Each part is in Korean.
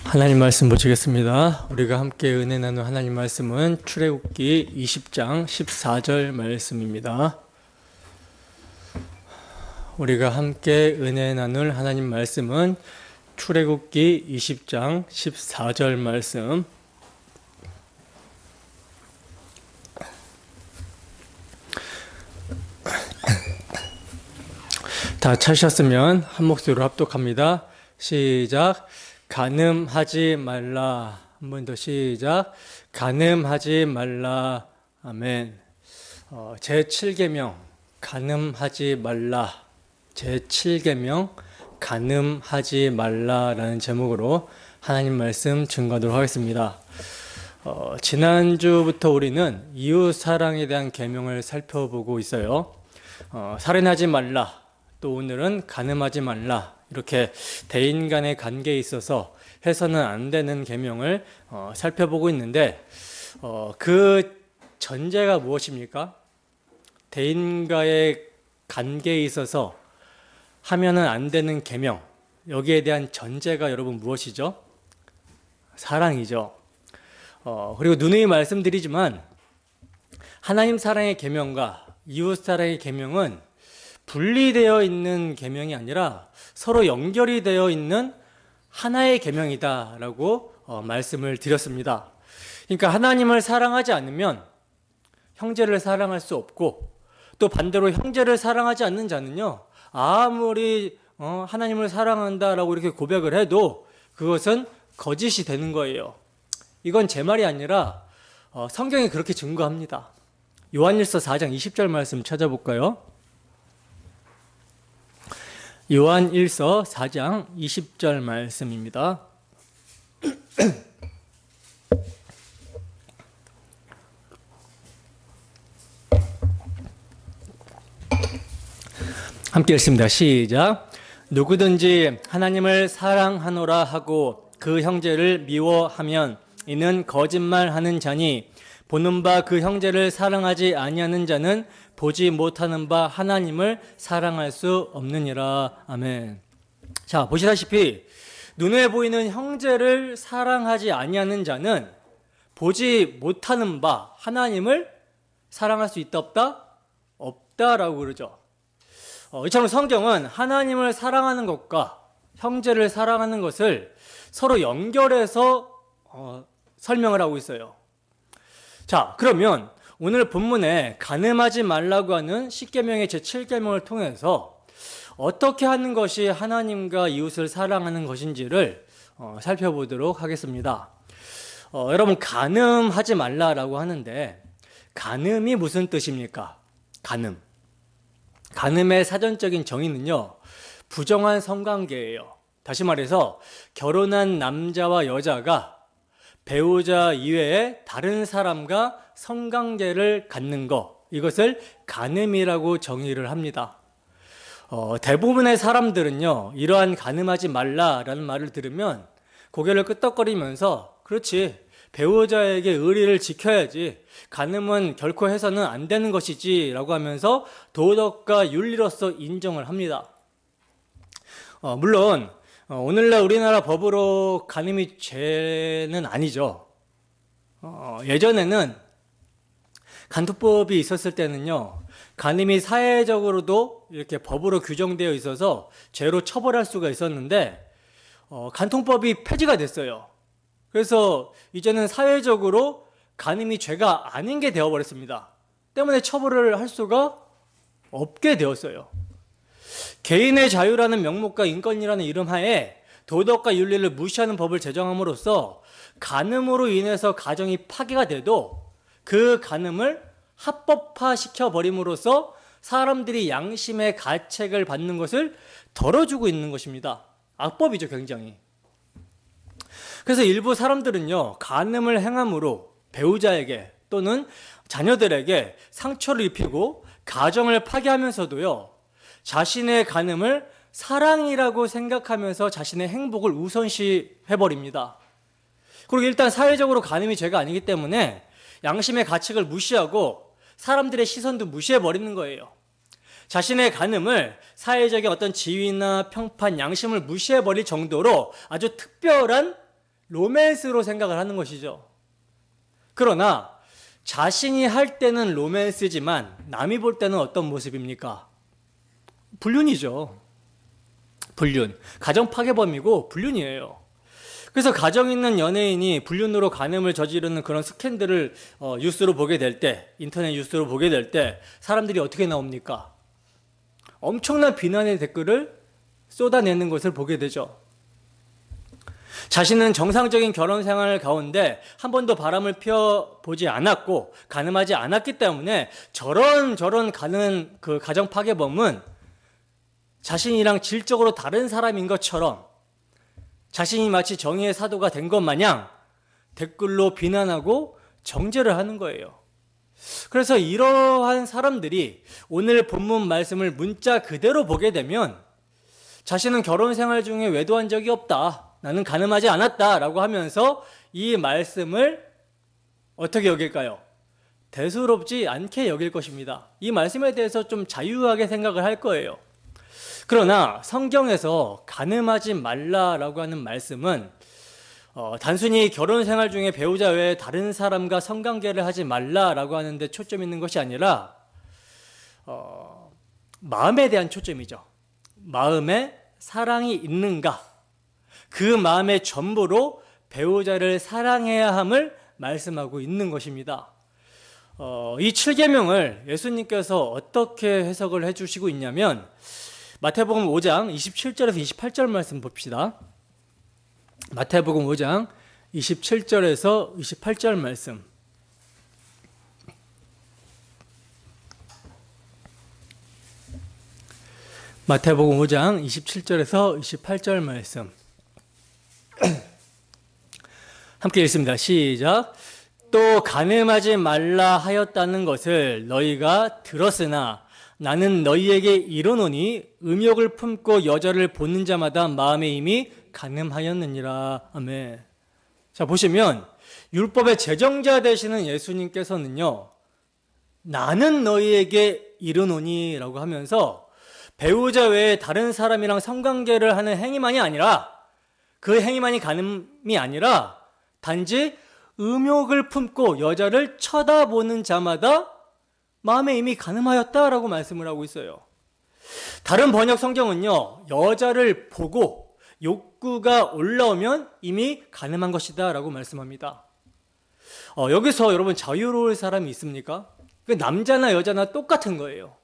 하나님 말씀 보시겠습니다. 우리가 함께 은혜 나눌 하나님 말씀은 출애굽기 20장 14절 말씀입니다. 우리가 함께 은혜 나눌 하나님 말씀은 출애굽기 20장 14절 말씀. 다 찾으셨으면 한 목소리로 합독합니다. 시작. 간음하지 말라. 한 번 더 시작. 간음하지 말라. 아멘. 제7계명 간음하지 말라. 제7계명 간음하지 말라라는 제목으로 하나님 말씀 증거하도록 하겠습니다. 지난주부터 우리는 이웃 사랑에 대한 계명을 살펴보고 있어요. 살인하지 말라. 또 오늘은 간음하지 말라. 이렇게 대인 간의 관계에 있어서 해서는 안 되는 계명을 살펴보고 있는데 그 전제가 무엇입니까? 대인과의 관계에 있어서 하면은 안 되는 계명, 여기에 대한 전제가 여러분 무엇이죠? 사랑이죠. 그리고 누누이 말씀드리지만 하나님 사랑의 계명과 이웃 사랑의 계명은 분리되어 있는 계명이 아니라 서로 연결이 되어 있는 하나의 계명이다라고 말씀을 드렸습니다. 그러니까 하나님을 사랑하지 않으면 형제를 사랑할 수 없고, 또 반대로 형제를 사랑하지 않는 자는요, 아무리 하나님을 사랑한다라고 이렇게 고백을 해도 그것은 거짓이 되는 거예요. 이건 제 말이 아니라 성경이 그렇게 증거합니다. 요한일서 4장 20절 말씀 찾아볼까요? 요한일서 4장 20절 말씀입니다. 함께 읽습니다. 시작. 누구든지 하나님을 사랑하노라 하고 그 형제를 미워하면 이는 거짓말하는 자니 보는 바 그 형제를 사랑하지 아니하는 자는 보지 못하는 바 하나님을 사랑할 수 없느니라. 아멘. 자, 보시다시피 눈에 보이는 형제를 사랑하지 아니하는 자는 보지 못하는 바 하나님을 사랑할 수 있다 없다? 없다라고 그러죠. 이처럼 성경은 하나님을 사랑하는 것과 형제를 사랑하는 것을 서로 연결해서 설명을 하고 있어요. 자, 그러면 오늘 본문에 간음하지 말라고 하는 10계명의 제7계명을 통해서 어떻게 하는 것이 하나님과 이웃을 사랑하는 것인지를 살펴보도록 하겠습니다. 여러분, 간음하지 말라라고 하는데 간음이 무슨 뜻입니까? 간음. 간음의 사전적인 정의는요, 부정한 성관계예요. 다시 말해서 결혼한 남자와 여자가 배우자 이외에 다른 사람과 성관계를 갖는 것, 이것을 간음이라고 정의를 합니다. 대부분의 사람들은요, 이러한 간음하지 말라라는 말을 들으면 고개를 끄덕거리면서 그렇지, 배우자에게 의리를 지켜야지, 간음은 결코 해서는 안 되는 것이지 라고 하면서 도덕과 윤리로서 인정을 합니다. 물론 오늘날 우리나라 법으로 간음이 죄는 아니죠. 예전에는 간통법이 있었을 때는요, 간음이 사회적으로도 이렇게 법으로 규정되어 있어서 죄로 처벌할 수가 있었는데 간통법이 폐지가 됐어요. 그래서 이제는 사회적으로 간음이 죄가 아닌 게 되어버렸습니다. 때문에 처벌을 할 수가 없게 되었어요. 개인의 자유라는 명목과 인권이라는 이름 하에 도덕과 윤리를 무시하는 법을 제정함으로써 간음으로 인해서 가정이 파괴가 돼도 그 간음을 합법화시켜 버림으로써 사람들이 양심의 가책을 받는 것을 덜어주고 있는 것입니다. 악법이죠, 굉장히. 그래서 일부 사람들은요, 간음을 행함으로 배우자에게 또는 자녀들에게 상처를 입히고 가정을 파괴하면서도요, 자신의 간음을 사랑이라고 생각하면서 자신의 행복을 우선시해버립니다. 그리고 일단 사회적으로 간음이 죄가 아니기 때문에 양심의 가책을 무시하고 사람들의 시선도 무시해버리는 거예요. 자신의 간음을 사회적인 어떤 지위나 평판, 양심을 무시해버릴 정도로 아주 특별한 로맨스로 생각을 하는 것이죠. 그러나 자신이 할 때는 로맨스지만 남이 볼 때는 어떤 모습입니까? 불륜이죠. 불륜. 가정 파괴범이고 불륜이에요. 그래서 가정 있는 연예인이 불륜으로 간음을 저지르는 그런 스캔들을 뉴스로 보게 될 때, 인터넷 뉴스로 보게 될 때 사람들이 어떻게 나옵니까? 엄청난 비난의 댓글을 쏟아내는 것을 보게 되죠. 자신은 정상적인 결혼 생활 가운데 한 번도 바람을 피워보지 않았고 간음하지 않았기 때문에 저런 가는 그 가정 파괴범은 자신이랑 질적으로 다른 사람인 것처럼 자신이 마치 정의의 사도가 된 것 마냥 댓글로 비난하고 정죄를 하는 거예요. 그래서 이러한 사람들이 오늘 본문 말씀을 문자 그대로 보게 되면 자신은 결혼 생활 중에 외도한 적이 없다. 나는 간음하지 않았다. 라고 하면서 이 말씀을 어떻게 여길까요? 대수롭지 않게 여길 것입니다. 이 말씀에 대해서 좀 자유하게 생각을 할 거예요. 그러나 성경에서 간음하지 말라라고 하는 말씀은 단순히 결혼 생활 중에 배우자 외에 다른 사람과 성관계를 하지 말라라고 하는 데 초점이 있는 것이 아니라 마음에 대한 초점이죠. 마음에 사랑이 있는가? 그 마음의 전부로 배우자를 사랑해야 함을 말씀하고 있는 것입니다. 이 7계명을 예수님께서 어떻게 해석을 해주시고 있냐면 마태복음 5장 27절에서 28절 말씀 봅시다. 마태복음 5장 27절에서 28절 말씀. 마태복음 5장 27절에서 28절 말씀. 함께 읽습니다. 시작. 또 간음하지 말라 하였다는 것을 너희가 들었으나 나는 너희에게 이르노니 음욕을 품고 여자를 보는 자마다 마음에 이미 간음하였느니라. 아멘. 자, 보시면 율법의 제정자 되시는 예수님께서는요, 나는 너희에게 이르노니 라고 하면서 배우자 외에 다른 사람이랑 성관계를 하는 행위만이 아니라, 그 행위만이 간음이 아니라 단지 음욕을 품고 여자를 쳐다보는 자마다 마음에 이미 간음하였다라고 말씀을 하고 있어요. 다른 번역 성경은요, 여자를 보고 욕구가 올라오면 이미 간음한 것이다 라고 말씀합니다. 여기서 여러분 자유로울 사람이 있습니까? 남자나 여자나 똑같은 거예요.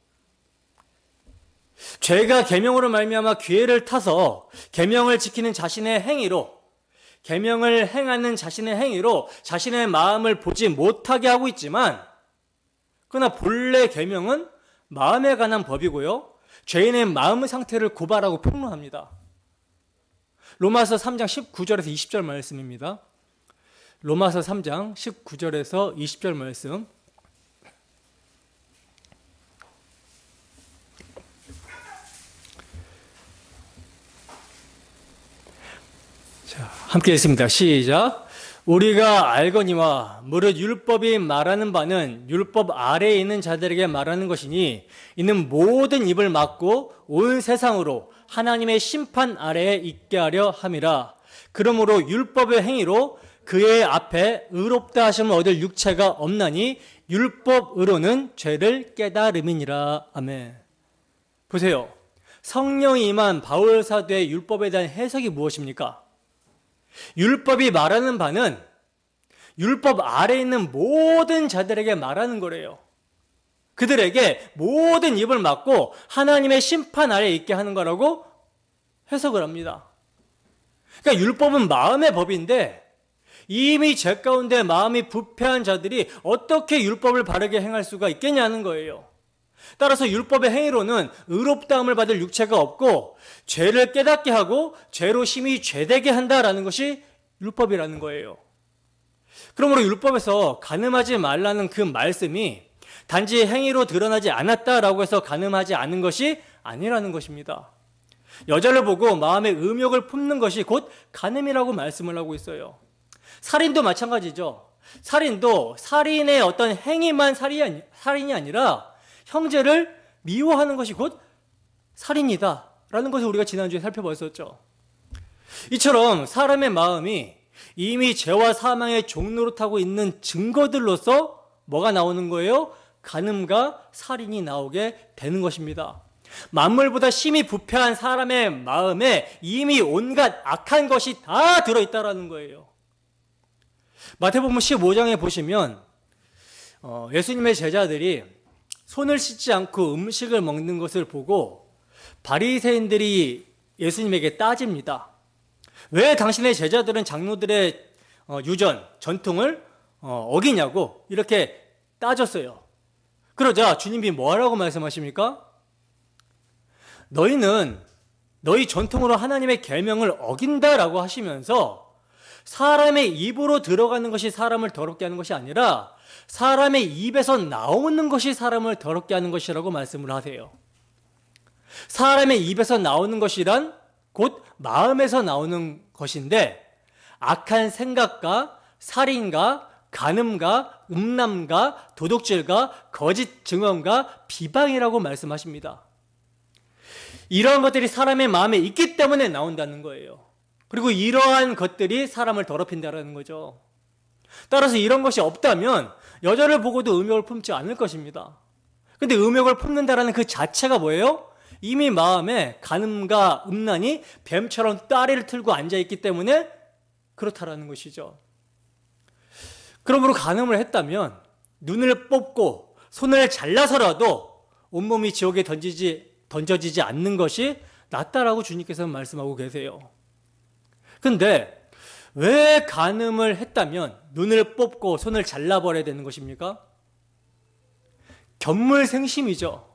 죄가 계명으로 말미암아 기회를 타서 계명을 지키는 자신의 행위로, 계명을 행하는 자신의 행위로 자신의 마음을 보지 못하게 하고 있지만, 그러나 본래 계명은 마음에 관한 법이고요, 죄인의 마음 상태를 고발하고 폭로합니다. 로마서 3장 19절에서 20절 말씀입니다. 로마서 3장 19절에서 20절 말씀. 자, 함께 읽습니다. 시작. 우리가 알거니와 무릇 율법이 말하는 바는 율법 아래에 있는 자들에게 말하는 것이니 이는 모든 입을 막고 온 세상으로 하나님의 심판 아래에 있게 하려 함이라. 그러므로 율법의 행위로 그의 앞에 의롭다 하심을 얻을 육체가 없나니 율법으로는 죄를 깨달음이니라. 아멘. 보세요. 성령이 임한 바울 사도의 율법에 대한 해석이 무엇입니까? 율법이 말하는 바는 율법 아래에 있는 모든 자들에게 말하는 거래요. 그들에게 모든 입을 막고 하나님의 심판 아래에 있게 하는 거라고 해석을 합니다. 그러니까 율법은 마음의 법인데 이미 죄 가운데 마음이 부패한 자들이 어떻게 율법을 바르게 행할 수가 있겠냐는 거예요. 따라서 율법의 행위로는 의롭다함을 받을 육체가 없고 죄를 깨닫게 하고 죄로 심히 죄되게 한다라는 것이 율법이라는 거예요. 그러므로 율법에서 간음하지 말라는 그 말씀이 단지 행위로 드러나지 않았다라고 해서 간음하지 않은 것이 아니라는 것입니다. 여자를 보고 마음에 음욕을 품는 것이 곧 간음이라고 말씀을 하고 있어요. 살인도 마찬가지죠. 살인도 살인의 어떤 행위만 살인이 아니라 형제를 미워하는 것이 곧 살인이다 라는 것을 우리가 지난주에 살펴봤었죠. 이처럼 사람의 마음이 이미 죄와 사망의 종노릇하고 있는 증거들로서 뭐가 나오는 거예요? 간음과 살인이 나오게 되는 것입니다. 만물보다 심히 부패한 사람의 마음에 이미 온갖 악한 것이 다 들어있다라는 거예요. 마태복음 15장에 보시면 예수님의 제자들이 손을 씻지 않고 음식을 먹는 것을 보고 바리새인들이 예수님에게 따집니다. 왜 당신의 제자들은 장로들의 유전, 전통을 어기냐고 이렇게 따졌어요. 그러자 주님이 뭐라고 말씀하십니까? 너희는 너희 전통으로 하나님의 계명을 어긴다라고 하시면서 사람의 입으로 들어가는 것이 사람을 더럽게 하는 것이 아니라 사람의 입에서 나오는 것이 사람을 더럽게 하는 것이라고 말씀을 하세요. 사람의 입에서 나오는 것이란 곧 마음에서 나오는 것인데 악한 생각과 살인과 간음과 음란과 도둑질과 거짓 증언과 비방이라고 말씀하십니다. 이러한 것들이 사람의 마음에 있기 때문에 나온다는 거예요. 그리고 이러한 것들이 사람을 더럽힌다는 거죠. 따라서 이런 것이 없다면 여자를 보고도 음욕을 품지 않을 것입니다. 근데 음욕을 품는다라는 그 자체가 뭐예요? 이미 마음에 간음과 음란이 뱀처럼 따리를 틀고 앉아있기 때문에 그렇다라는 것이죠. 그러므로 간음을 했다면 눈을 뽑고 손을 잘라서라도 온몸이 지옥에 던져지지 않는 것이 낫다라고 주님께서는 말씀하고 계세요. 근데 왜 간음을 했다면 눈을 뽑고 손을 잘라버려야 되는 것입니까? 견물생심이죠.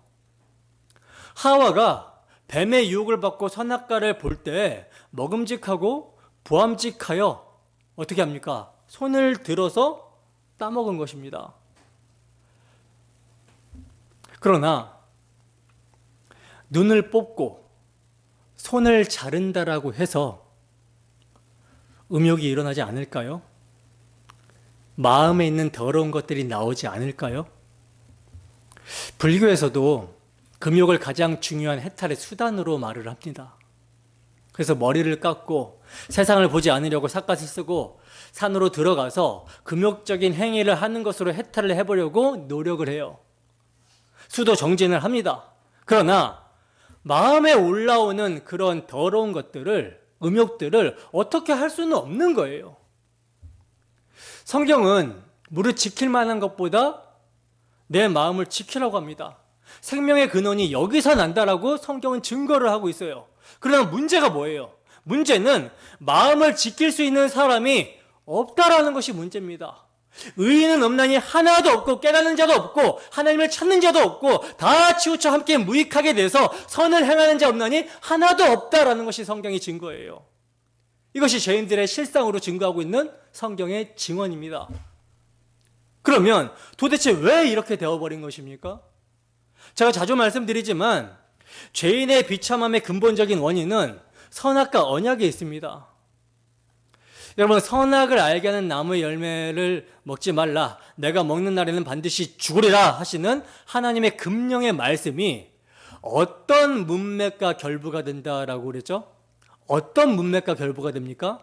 하와가 뱀의 유혹을 받고 선악과를 볼 때 먹음직하고 보암직하여 어떻게 합니까? 손을 들어서 따먹은 것입니다. 그러나 눈을 뽑고 손을 자른다라고 해서 음욕이 일어나지 않을까요? 마음에 있는 더러운 것들이 나오지 않을까요? 불교에서도 금욕을 가장 중요한 해탈의 수단으로 말을 합니다. 그래서 머리를 깎고 세상을 보지 않으려고 삿갓을 쓰고 산으로 들어가서 금욕적인 행위를 하는 것으로 해탈을 해보려고 노력을 해요. 수도 정진을 합니다. 그러나 마음에 올라오는 그런 더러운 것들을, 음욕들을 어떻게 할 수는 없는 거예요. 성경은 무릇 지킬 만한 것보다 내 마음을 지키라고 합니다. 생명의 근원이 여기서 난다라고 성경은 증거를 하고 있어요. 그러나 문제가 뭐예요? 문제는 마음을 지킬 수 있는 사람이 없다라는 것이 문제입니다. 의인은 없나니 하나도 없고 깨닫는 자도 없고 하나님을 찾는 자도 없고 다 치우쳐 함께 무익하게 돼서 선을 행하는 자 없나니 하나도 없다라는 것이 성경의 증거예요. 이것이 죄인들의 실상으로 증거하고 있는 성경의 증언입니다. 그러면 도대체 왜 이렇게 되어버린 것입니까? 제가 자주 말씀드리지만 죄인의 비참함의 근본적인 원인은 선악과 언약에 있습니다. 여러분, 선악을 알게 하는 나무의 열매를 먹지 말라, 내가 먹는 날에는 반드시 죽으리라 하시는 하나님의 금령의 말씀이 어떤 문맥과 결부가 된다라고 그랬죠? 어떤 문맥과 결부가 됩니까?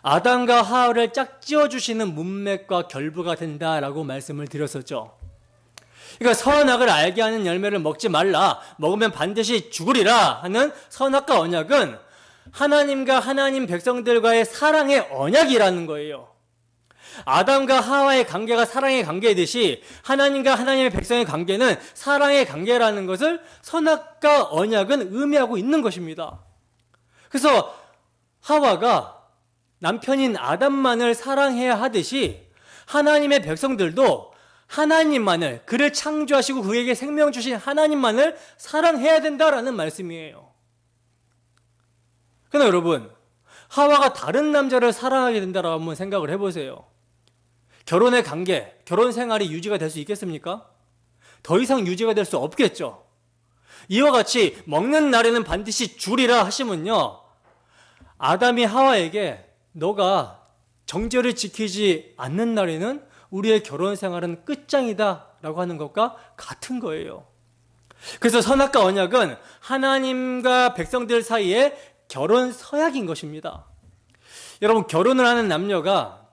아담과 하와를 짝지어 주시는 문맥과 결부가 된다라고 말씀을 드렸었죠. 그러니까 선악을 알게 하는 열매를 먹지 말라, 먹으면 반드시 죽으리라 하는 선악과 언약은 하나님과 하나님 백성들과의 사랑의 언약이라는 거예요. 아담과 하와의 관계가 사랑의 관계이듯이 하나님과 하나님의 백성의 관계는 사랑의 관계라는 것을 선악과 언약은 의미하고 있는 것입니다. 그래서 하와가 남편인 아담만을 사랑해야 하듯이 하나님의 백성들도 하나님만을, 그를 창조하시고 그에게 생명 주신 하나님만을 사랑해야 된다라는 말씀이에요. 그러나 여러분, 하와가 다른 남자를 사랑하게 된다라고 한번 생각을 해보세요. 결혼의 관계, 결혼 생활이 유지가 될 수 있겠습니까? 더 이상 유지가 될 수 없겠죠. 이와 같이 먹는 날에는 반드시 죽으리라 하시면요, 아담이 하와에게 너가 정죄를 지키지 않는 날에는 우리의 결혼 생활은 끝장이다 라고 하는 것과 같은 거예요. 그래서 선악과 언약은 하나님과 백성들 사이에 결혼 서약인 것입니다. 여러분, 결혼을 하는 남녀가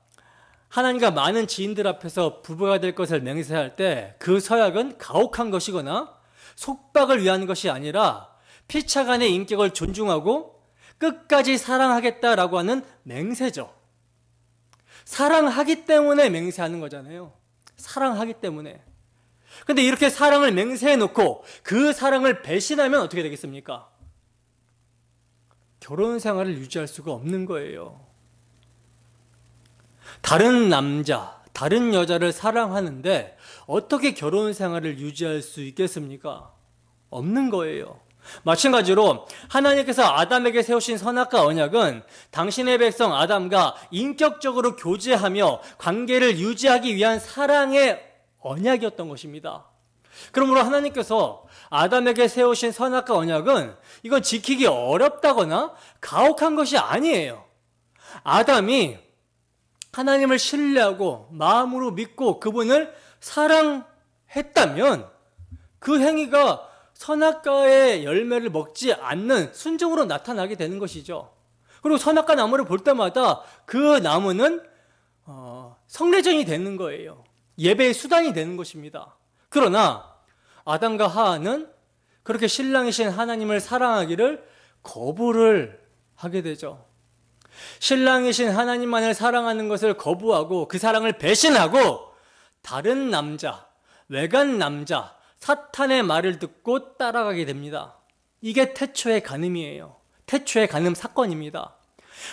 하나님과 많은 지인들 앞에서 부부가 될 것을 맹세할 때 그 서약은 가혹한 것이거나 속박을 위한 것이 아니라 피차간의 인격을 존중하고 끝까지 사랑하겠다라고 하는 맹세죠. 사랑하기 때문에 맹세하는 거잖아요. 사랑하기 때문에. 근데 이렇게 사랑을 맹세해 놓고 그 사랑을 배신하면 어떻게 되겠습니까? 결혼 생활을 유지할 수가 없는 거예요. 다른 남자, 다른 여자를 사랑하는데 어떻게 결혼 생활을 유지할 수 있겠습니까? 없는 거예요. 마찬가지로 하나님께서 아담에게 세우신 선악과 언약은 당신의 백성 아담과 인격적으로 교제하며 관계를 유지하기 위한 사랑의 언약이었던 것입니다. 그러므로 하나님께서 아담에게 세우신 선악과 언약은 이건 지키기 어렵다거나 가혹한 것이 아니에요. 아담이 하나님을 신뢰하고 마음으로 믿고 그분을 사랑했다면 그 행위가 선악과의 열매를 먹지 않는 순종으로 나타나게 되는 것이죠. 그리고 선악과 나무를 볼 때마다 그 나무는 성례전이 되는 거예요. 예배의 수단이 되는 것입니다. 그러나 아담과 하와는 그렇게 신랑이신 하나님을 사랑하기를 거부를 하게 되죠. 신랑이신 하나님만을 사랑하는 것을 거부하고 그 사랑을 배신하고 다른 남자, 외간 남자, 사탄의 말을 듣고 따라가게 됩니다. 이게 태초의 간음이에요. 태초의 간음 사건입니다.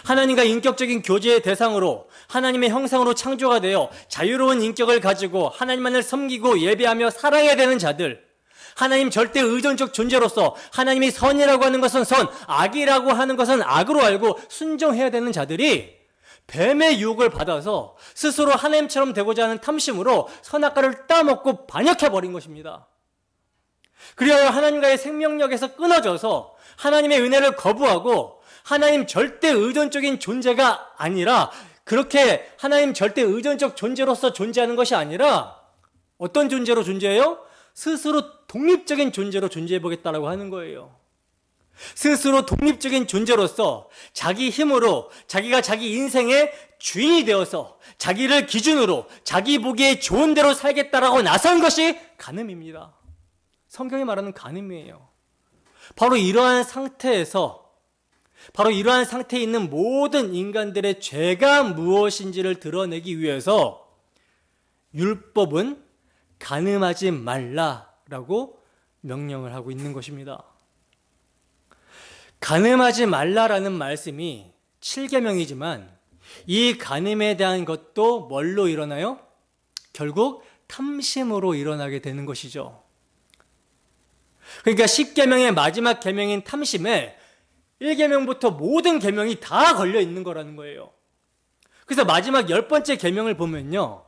하나님과 인격적인 교제의 대상으로 하나님의 형상으로 창조가 되어 자유로운 인격을 가지고 하나님만을 섬기고 예배하며 사랑해야 되는 자들, 하나님 절대 의존적 존재로서 하나님이 선이라고 하는 것은 선, 악이라고 하는 것은 악으로 알고 순종해야 되는 자들이 뱀의 유혹을 받아서 스스로 하나님처럼 되고자 하는 탐심으로 선악과를 따먹고 반역해버린 것입니다. 그리하여 하나님과의 생명력에서 끊어져서 하나님의 은혜를 거부하고 하나님 절대 의존적인 존재가 아니라, 그렇게 하나님 절대 의존적 존재로서 존재하는 것이 아니라 어떤 존재로 존재해요? 스스로 독립적인 존재로 존재해보겠다라고 하는 거예요. 스스로 독립적인 존재로서 자기 힘으로 자기가 자기 인생의 주인이 되어서 자기를 기준으로 자기 보기에 좋은 대로 살겠다라고 나선 것이 간음입니다. 성경이 말하는 간음이에요. 바로 이러한 상태에 있는 모든 인간들의 죄가 무엇인지를 드러내기 위해서 율법은 간음하지 말라라고 명령을 하고 있는 것입니다. 간음하지 말라라는 말씀이 7계명이지만 이 간음에 대한 것도 뭘로 일어나요? 결국 탐심으로 일어나게 되는 것이죠. 그러니까 10계명의 마지막 계명인 탐심에 1계명부터 모든 계명이 다 걸려 있는 거라는 거예요. 그래서 마지막 10번째 계명을 보면요,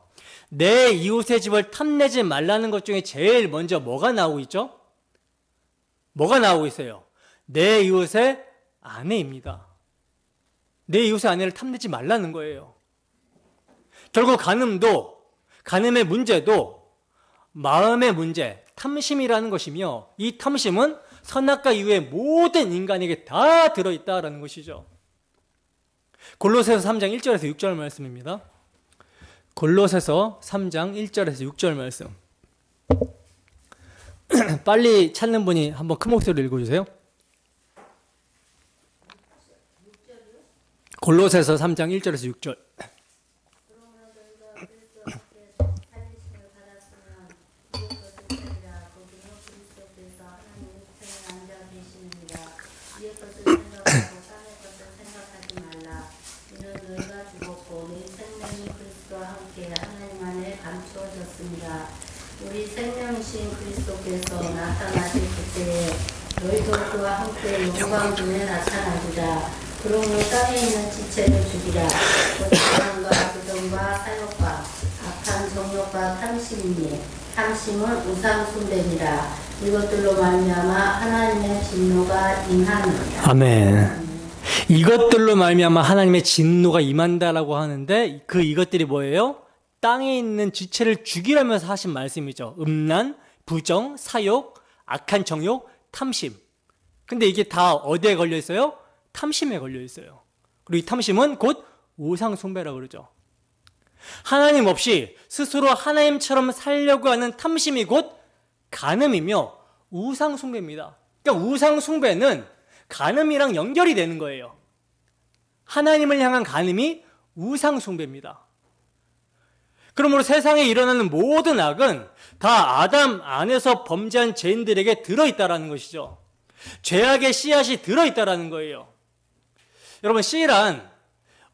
내 이웃의 집을 탐내지 말라는 것 중에 제일 먼저 뭐가 나오고 있죠? 뭐가 나오고 있어요? 내 이웃의 아내입니다. 내 이웃의 아내를 탐내지 말라는 거예요. 결국 간음의 문제도 마음의 문제, 탐심이라는 것이며, 이 탐심은 선악과 이후의 모든 인간에게 다 들어있다라는 것이죠. 골로새서 3장 1절에서 6절 말씀입니다. 골로새서 3장 1절에서 6절 말씀. 빨리 찾는 분이 한번 큰 목소리로 읽어주세요. 골로새서 3장 1절에서 6절. 우리 생명이신 그리스도께서 나타나실 그때에 너희도 그와 함께 영광 중에 나타나리라. 그러므로 땅에 있는 지체를 죽이라. 거짓말과 부정과 사욕과 악한 정욕과 탐심이니 탐심은 우상 숭배니라. 이것들로 말미암아 하나님의 진노가 임하느니라. 아멘. 이것들로 말미암아 하나님의 진노가 임한다라고 하는데, 그 이것들이 뭐예요? 땅에 있는 지체를 죽이라면서 하신 말씀이죠. 음란, 부정, 사욕, 악한 정욕, 탐심. 근데 이게 다 어디에 걸려 있어요? 탐심에 걸려 있어요. 그리고 이 탐심은 곧 우상 숭배라고 그러죠. 하나님 없이 스스로 하나님처럼 살려고 하는 탐심이 곧 간음이며 우상 숭배입니다. 그러니까 우상 숭배는 간음이랑 연결이 되는 거예요. 하나님을 향한 간음이 우상 숭배입니다. 그러므로 세상에 일어나는 모든 악은 다 아담 안에서 범죄한 죄인들에게 들어있다라는 것이죠. 죄악의 씨앗이 들어있다라는 거예요. 여러분, 씨란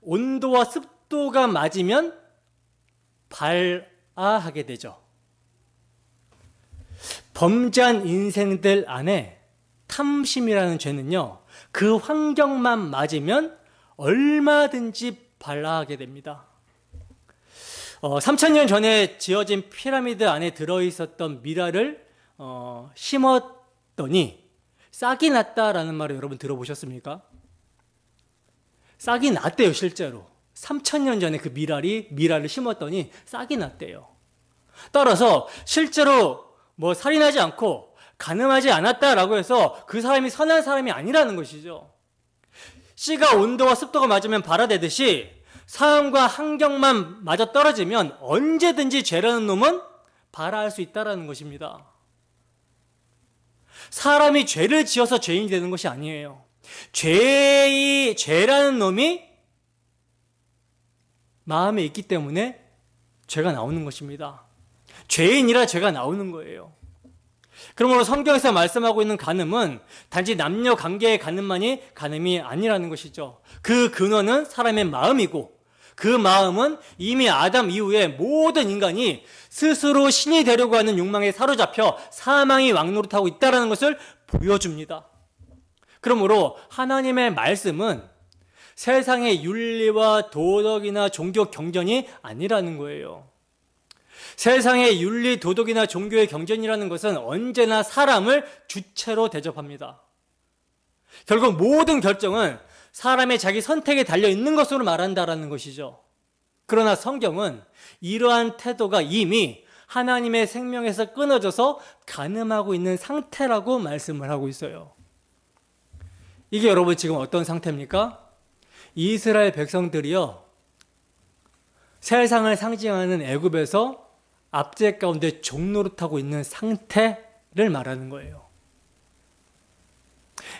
온도와 습도가 맞으면 발아하게 되죠. 범죄한 인생들 안에 탐심이라는 죄는요, 그 환경만 맞으면 얼마든지 발아하게 됩니다. 3000년 전에 지어진 피라미드 안에 들어있었던 미라를 심었더니 싹이 났다라는 말을 여러분 들어보셨습니까? 싹이 났대요, 실제로. 3000년 전에 그 미라를 심었더니 싹이 났대요. 따라서 실제로 뭐 살인하지 않고 간음하지 않았다라고 해서 그 사람이 선한 사람이 아니라는 것이죠. 씨가 온도와 습도가 맞으면 발아되듯이 상황과 환경만 맞아 떨어지면 언제든지 죄라는 놈은 발아할 수 있다는 것입니다. 사람이 죄를 지어서 죄인이 되는 것이 아니에요. 죄라는 놈이 마음에 있기 때문에 죄가 나오는 것입니다. 죄인이라 죄가 나오는 거예요. 그러므로 성경에서 말씀하고 있는 간음은 단지 남녀 관계의 간음만이 간음이 아니라는 것이죠. 그 근원은 사람의 마음이고, 그 마음은 이미 아담 이후에 모든 인간이 스스로 신이 되려고 하는 욕망에 사로잡혀 사망이 왕노릇하고 있다는 것을 보여줍니다. 그러므로 하나님의 말씀은 세상의 윤리와 도덕이나 종교 경전이 아니라는 거예요. 세상의 윤리, 도덕이나 종교의 경전이라는 것은 언제나 사람을 주체로 대접합니다. 결국 모든 결정은 사람의 자기 선택에 달려있는 것으로 말한다는 것이죠. 그러나 성경은 이러한 태도가 이미 하나님의 생명에서 끊어져서 간음하고 있는 상태라고 말씀을 하고 있어요. 이게 여러분 지금 어떤 상태입니까? 이스라엘 백성들이요, 세상을 상징하는 애굽에서 압제 가운데 종노릇하고 있는 상태를 말하는 거예요.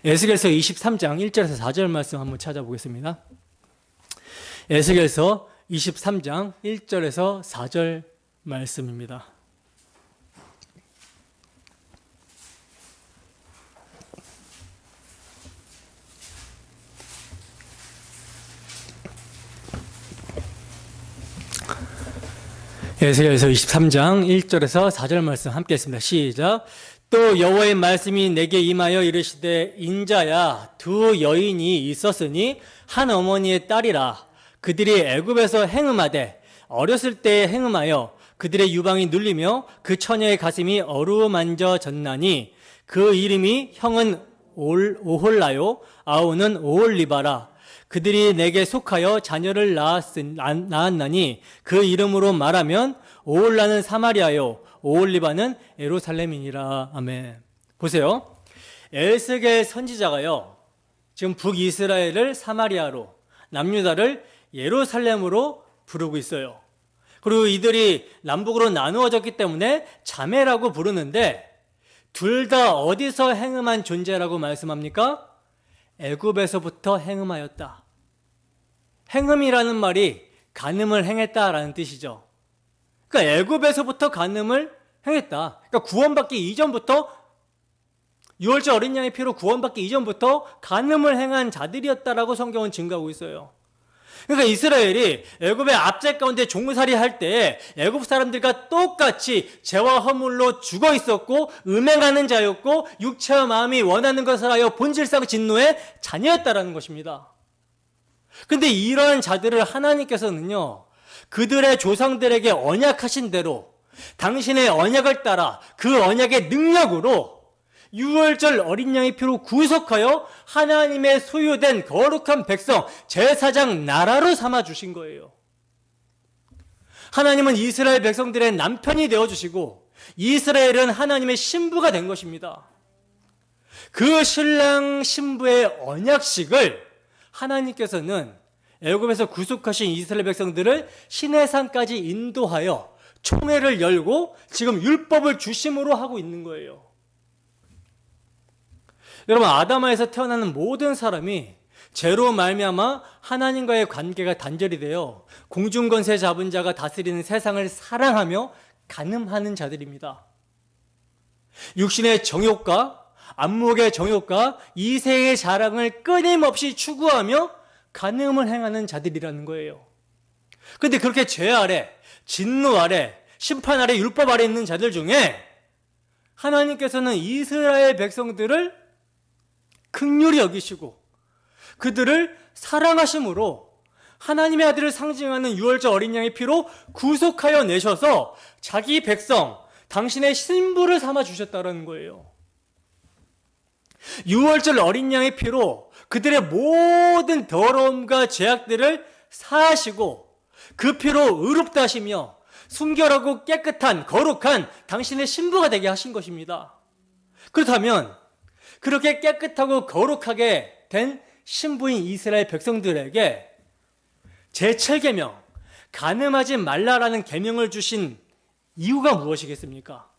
에스겔서 23장 1절에서 4절 말씀 한번 찾아보겠습니다. 에스겔서 23장 1절에서 4절 말씀입니다. 에스겔서 23장 1절에서 4절 말씀 함께 했습니다. 시작. 또 여호와의 말씀이 내게 임하여 이르시되 인자야, 두 여인이 있었으니 한 어머니의 딸이라. 그들이 애굽에서 행음하되 어렸을 때에 행음하여 그들의 유방이 눌리며 그 처녀의 가슴이 어루만져졌나니 그 이름이 형은 오홀라요 아우는 오홀리바라. 그들이 내게 속하여 자녀를 낳았나니 그 이름으로 말하면 오홀라는 사마리아요 오홀리바는 예루살렘이니라. 아멘. 보세요. 에스겔 선지자가요, 지금 북이스라엘을 사마리아로, 남유다를 예루살렘으로 부르고 있어요. 그리고 이들이 남북으로 나누어졌기 때문에 자매라고 부르는데, 둘 다 어디서 행음한 존재라고 말씀합니까? 애굽에서부터 행음하였다. 행음이라는 말이 간음을 행했다라는 뜻이죠. 그러니까 애굽에서부터 간음을 행했다. 그러니까 구원받기 이전부터, 유월절 어린 양의 피로 구원받기 이전부터 간음을 행한 자들이었다라고 성경은 증거하고 있어요. 그러니까 이스라엘이 애굽의 압제 가운데 종살이 할 때 애굽 사람들과 똑같이 죄와 허물로 죽어 있었고 음행하는 자였고 육체와 마음이 원하는 것을 하여 본질상 진노의 자녀였다라는 것입니다. 근데 이러한 자들을 하나님께서는요, 그들의 조상들에게 언약하신 대로 당신의 언약을 따라 그 언약의 능력으로 유월절 어린 양의 피로 구속하여 하나님의 소유된 거룩한 백성, 제사장 나라로 삼아주신 거예요. 하나님은 이스라엘 백성들의 남편이 되어주시고 이스라엘은 하나님의 신부가 된 것입니다. 그 신랑 신부의 언약식을 하나님께서는 애굽에서 구속하신 이스라엘 백성들을 시내산까지 인도하여 총회를 열고 지금 율법을 주심으로 하고 있는 거예요. 여러분, 아담아에서 태어나는 모든 사람이 죄로 말미암아 하나님과의 관계가 단절이 되어 공중권세 잡은 자가 다스리는 세상을 사랑하며 간음하는 자들입니다. 육신의 정욕과 안목의 정욕과 이생의 자랑을 끊임없이 추구하며 간음을 행하는 자들이라는 거예요. 그런데 그렇게 죄 아래, 진노 아래, 심판 아래, 율법 아래 있는 자들 중에 하나님께서는 이스라엘 백성들을 긍휼히 여기시고 그들을 사랑하심으로 하나님의 아들을 상징하는 유월절 어린 양의 피로 구속하여 내셔서 자기 백성, 당신의 신부를 삼아 주셨다는 거예요. 유월절 어린 양의 피로 그들의 모든 더러움과 죄악들을 사하시고 그 피로 의롭다 하시며 순결하고 깨끗한 거룩한 당신의 신부가 되게 하신 것입니다. 그렇다면 그렇게 깨끗하고 거룩하게 된 신부인 이스라엘 백성들에게 제7계명 간음하지 말라라는 계명을 주신 이유가 무엇이겠습니까?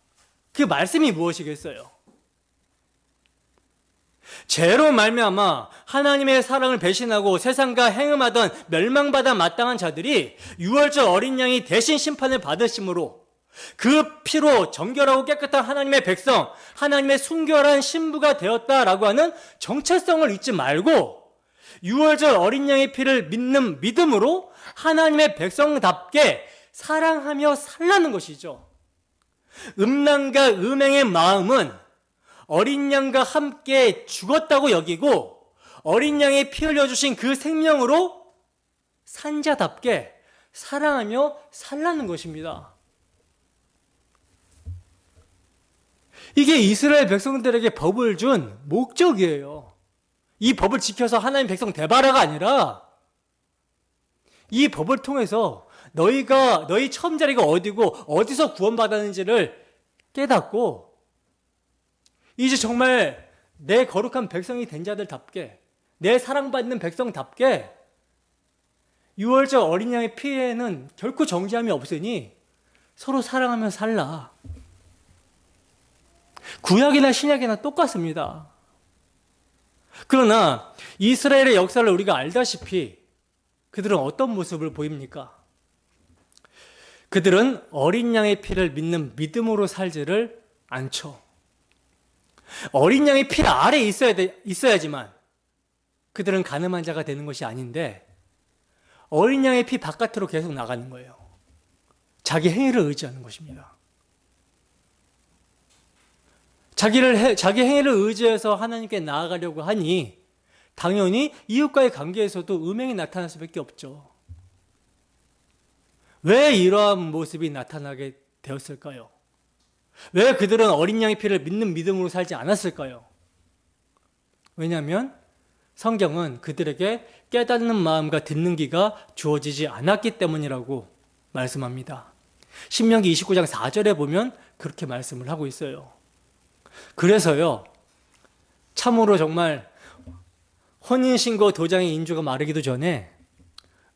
그 말씀이 무엇이겠어요? 죄로 말미암아 하나님의 사랑을 배신하고 세상과 행음하던 멸망받아 마땅한 자들이 유월절 어린 양이 대신 심판을 받으심으로 그 피로 정결하고 깨끗한 하나님의 백성, 하나님의 순결한 신부가 되었다라고 하는 정체성을 잊지 말고 유월절 어린 양의 피를 믿는 믿음으로 하나님의 백성답게 사랑하며 살라는 것이죠. 음란과 음행의 마음은 어린 양과 함께 죽었다고 여기고 어린 양이 피 흘려주신 그 생명으로 산자답게 사랑하며 살라는 것입니다. 이게 이스라엘 백성들에게 법을 준 목적이에요. 이 법을 지켜서 하나님 백성 되바라가 아니라 이 법을 통해서 너희 처음 자리가 어디고 어디서 구원받았는지를 깨닫고 이제 정말 내 거룩한 백성이 된 자들답게 내 사랑받는 백성답게 유월절 어린 양의 피에는 결코 정죄함이 없으니 서로 사랑하며 살라. 구약이나 신약이나 똑같습니다. 그러나 이스라엘의 역사를 우리가 알다시피 그들은 어떤 모습을 보입니까? 그들은 어린 양의 피를 믿는 믿음으로 살지를 않죠. 어린 양의 피 아래 있어야지만 그들은 가늠한 자가 되는 것이 아닌데 어린 양의 피 바깥으로 계속 나가는 거예요. 자기 행위를 의지하는 것입니다. 자기 행위를 의지해서 하나님께 나아가려고 하니 당연히 이웃과의 관계에서도 음행이 나타날 수밖에 없죠. 왜 이러한 모습이 나타나게 되었을까요? 왜 그들은 어린 양의 피를 믿는 믿음으로 살지 않았을까요? 왜냐하면 성경은 그들에게 깨닫는 마음과 듣는 귀가 주어지지 않았기 때문이라고 말씀합니다. 신명기 29장 4절에 보면 그렇게 말씀을 하고 있어요. 그래서요, 참으로 정말 혼인신고 도장의 인주가 마르기도 전에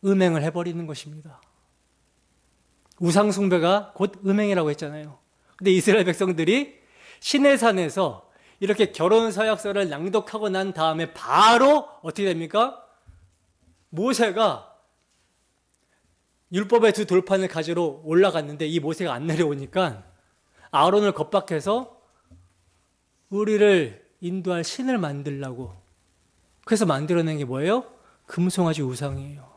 음행을 해버리는 것입니다. 우상숭배가 곧 음행이라고 했잖아요. 근데 이스라엘 백성들이 시내산에서 이렇게 결혼 서약서를 낭독하고 난 다음에 바로 어떻게 됩니까? 모세가 율법의 두 돌판을 가지러 올라갔는데 이 모세가 안 내려오니까 아론을 겁박해서 우리를 인도할 신을 만들라고. 그래서 만들어낸 게 뭐예요? 금송아지 우상이에요.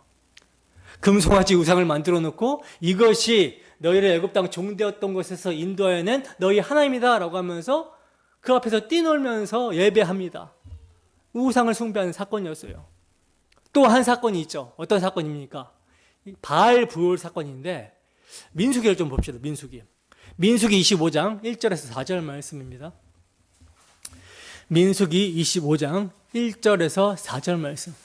금송아지 우상을 만들어 놓고 이것이 너희를 애굽 땅 종되었던 곳에서 인도하여낸 너희 하나님이다 라고 하면서 그 앞에서 뛰놀면서 예배합니다. 우상을 숭배하는 사건이었어요. 또 한 사건이 있죠. 어떤 사건입니까? 바알 부올 사건인데 민수기를 좀 봅시다. 민수기 25장 1절에서 4절 말씀입니다. 민수기 25장 1절에서 4절 말씀.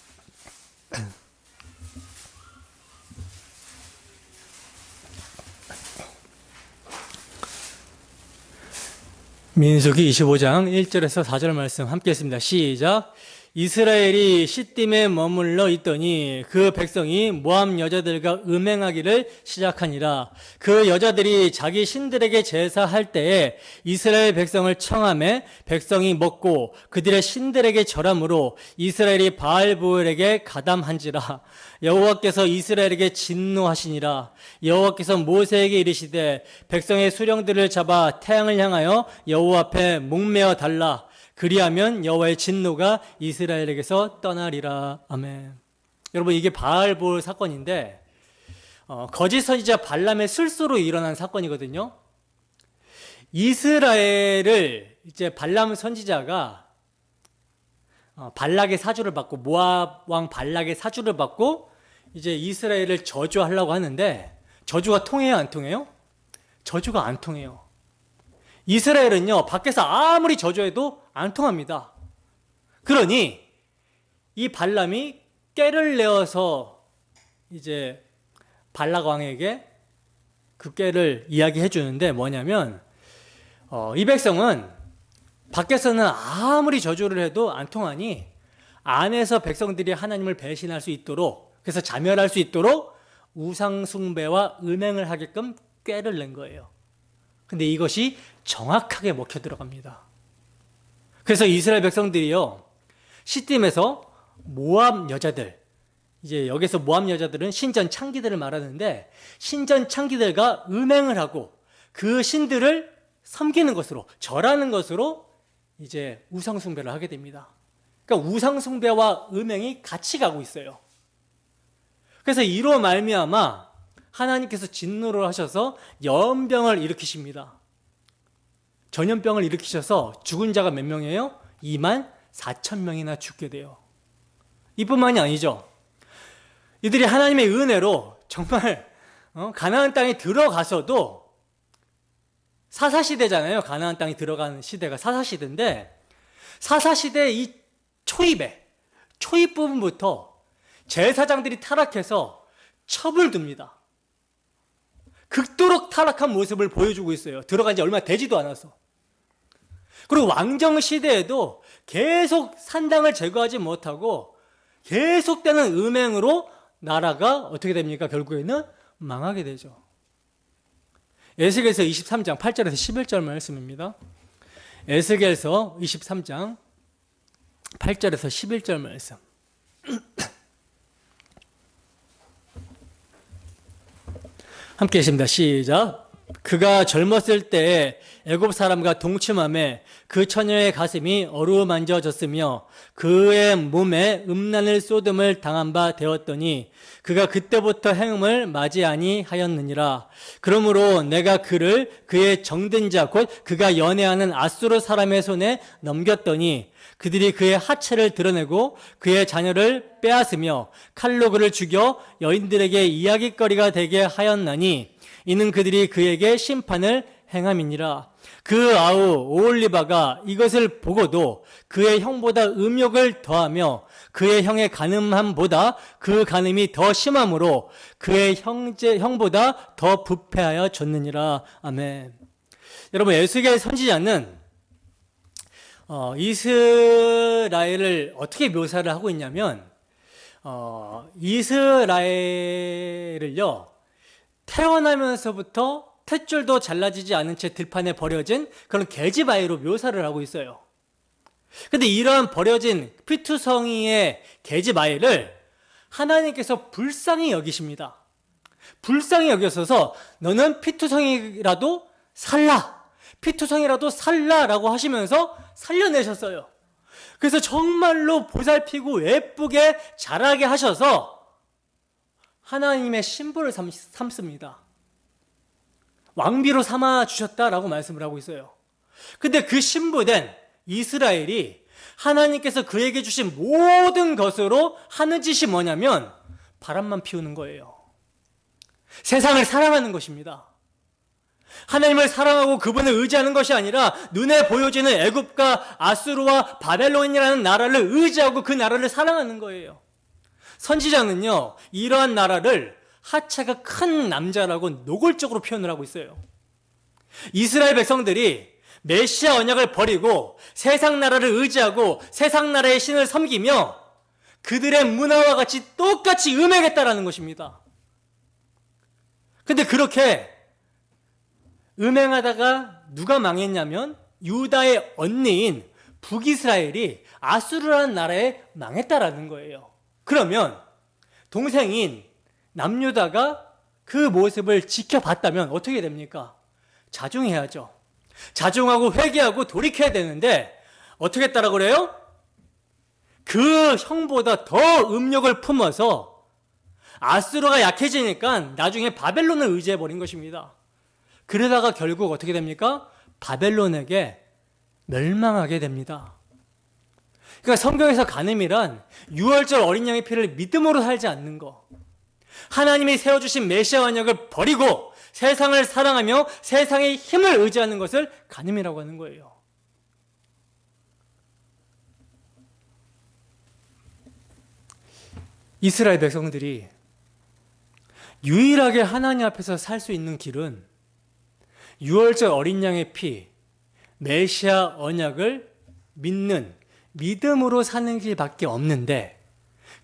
민수기 25장 1절에서 4절 말씀 함께 했습니다. 시작. 이스라엘이 시딤에 머물러 있더니 그 백성이 모압 여자들과 음행하기를 시작하니라. 그 여자들이 자기 신들에게 제사할 때에 이스라엘 백성을 청하매 백성이 먹고 그들의 신들에게 절함으로 이스라엘이 바알보엘에게 가담한지라. 여호와께서 이스라엘에게 진노하시니라. 여호와께서 모세에게 이르시되 백성의 수령들을 잡아 태양을 향하여 여호와 앞에 목매어 달라. 그리하면 여호와의 진노가 이스라엘에게서 떠나리라. 아멘. 여러분, 이게 바알볼 사건인데 거짓 선지자 발람의 술수로 일어난 사건이거든요. 이스라엘을 이제 발람 선지자가 발락의 사주를 받고, 모압 왕 발락의 사주를 받고 이제 이스라엘을 저주하려고 하는데, 저주가 통해요, 안 통해요? 저주가 안 통해요. 이스라엘은요, 밖에서 아무리 저주해도 안 통합니다. 그러니 이 발람이 꾀를 내어서 이제 발락 왕에게 그 꾀를 이야기해 주는데, 뭐냐면 이 백성은 밖에서는 아무리 저주를 해도 안 통하니 안에서 백성들이 하나님을 배신할 수 있도록, 그래서 자멸할 수 있도록 우상 숭배와 음행을 하게끔 꾀를 낸 거예요. 근데 이것이 정확하게 먹혀 들어갑니다. 그래서 이스라엘 백성들이요, 시딤에서 모압 여자들, 이제 여기서 모압 여자들은 신전 창기들을 말하는데, 신전 창기들과 음행을 하고 그 신들을 섬기는 것으로, 절하는 것으로 이제 우상 숭배를 하게 됩니다. 그러니까 우상 숭배와 음행이 같이 가고 있어요. 그래서 이로 말미암아 하나님께서 진노를 하셔서 연병을 일으키십니다. 전염병을 일으키셔서 죽은 자가 몇 명이에요? 24,000명이나 죽게 돼요. 이뿐만이 아니죠. 이들이 하나님의 은혜로 정말 가나안 땅에 들어가서도, 사사시대잖아요. 가나안 땅에 들어가는 시대가 사사시대인데, 사사시대 이 초입 부분부터 제사장들이 타락해서 첩을 둡니다. 극도로 타락한 모습을 보여주고 있어요. 들어간 지 얼마 되지도 않아서. 그리고 왕정 시대에도 계속 산당을 제거하지 못하고 계속되는 음행으로 나라가 어떻게 됩니까? 결국에는 망하게 되죠. 에스겔서 23장 8절에서 11절 말씀입니다. 에스겔서 23장 8절에서 11절 말씀. 함께 했습니다. 시작. 그가 젊었을 때에 애굽 사람과 동침함에 그 처녀의 가슴이 어루만져졌으며 그의 몸에 음란을 쏟음을 당한 바 되었더니 그가 그때부터 행음을 맞이 아니하였느니라. 그러므로 내가 그의 정든 자 곧 그가 연애하는 아수르 사람의 손에 넘겼더니 그들이 그의 하체를 드러내고 그의 자녀를 빼앗으며 칼로 그를 죽여 여인들에게 이야깃거리가 되게 하였나니 이는 그들이 그에게 심판을 행함이니라. 그 아우 오홀리바가 이것을 보고도 그의 형보다 음욕을 더하며 그의 형의 간음함보다 그 간음이 더 심함으로 그의 형보다 더 부패하여 졌느니라. 아멘. 여러분, 에스겔 선지자는 이스라엘을 어떻게 묘사를 하고 있냐면, 이스라엘을요, 태어나면서부터 탯줄도 잘라지지 않은 채 들판에 버려진 그런 계집아이로 묘사를 하고 있어요. 근데 이러한 버려진 피투성이의 계집아이를 하나님께서 불쌍히 여기십니다. 불쌍히 여기셔서 너는 피투성이라도 살라, 피투성이라도 살라라고 하시면서 살려내셨어요. 그래서 정말로 보살피고 예쁘게 자라게 하셔서 하나님의 신부를 삼습니다. 왕비로 삼아주셨다라고 말씀을 하고 있어요. 근데 그 신부된 이스라엘이 하나님께서 그에게 주신 모든 것으로 하는 짓이 뭐냐면 바람만 피우는 거예요. 세상을 사랑하는 것입니다. 하나님을 사랑하고 그분을 의지하는 것이 아니라 눈에 보여지는 애굽과 아수르와 바벨론이라는 나라를 의지하고 그 나라를 사랑하는 거예요. 선지자는요, 이러한 나라를 하체가 큰 남자라고 노골적으로 표현을 하고 있어요. 이스라엘 백성들이 메시아 언약을 버리고 세상 나라를 의지하고 세상 나라의 신을 섬기며 그들의 문화와 같이 똑같이 음행했다라는 것입니다. 근데 그렇게 음행하다가 누가 망했냐면 유다의 언니인 북이스라엘이 아수르라는 나라에 망했다라는 거예요. 그러면 동생인 남유다가 그 모습을 지켜봤다면 어떻게 됩니까? 자중해야죠. 자중하고 회개하고 돌이켜야 되는데 어떻게 했다라고 그래요? 그 형보다 더 음욕을 품어서 아수르가 약해지니까 나중에 바벨론을 의지해버린 것입니다. 그러다가 결국 어떻게 됩니까? 바벨론에게 멸망하게 됩니다. 그러니까 성경에서 간음이란 유월절 어린 양의 피를 믿음으로 살지 않는 거, 하나님이 세워주신 메시아 언약을 버리고 세상을 사랑하며 세상의 힘을 의지하는 것을 간음이라고 하는 거예요. 이스라엘 백성들이 유일하게 하나님 앞에서 살 수 있는 길은 유월절 어린 양의 피, 메시아 언약을 믿는 믿음으로 사는 길밖에 없는데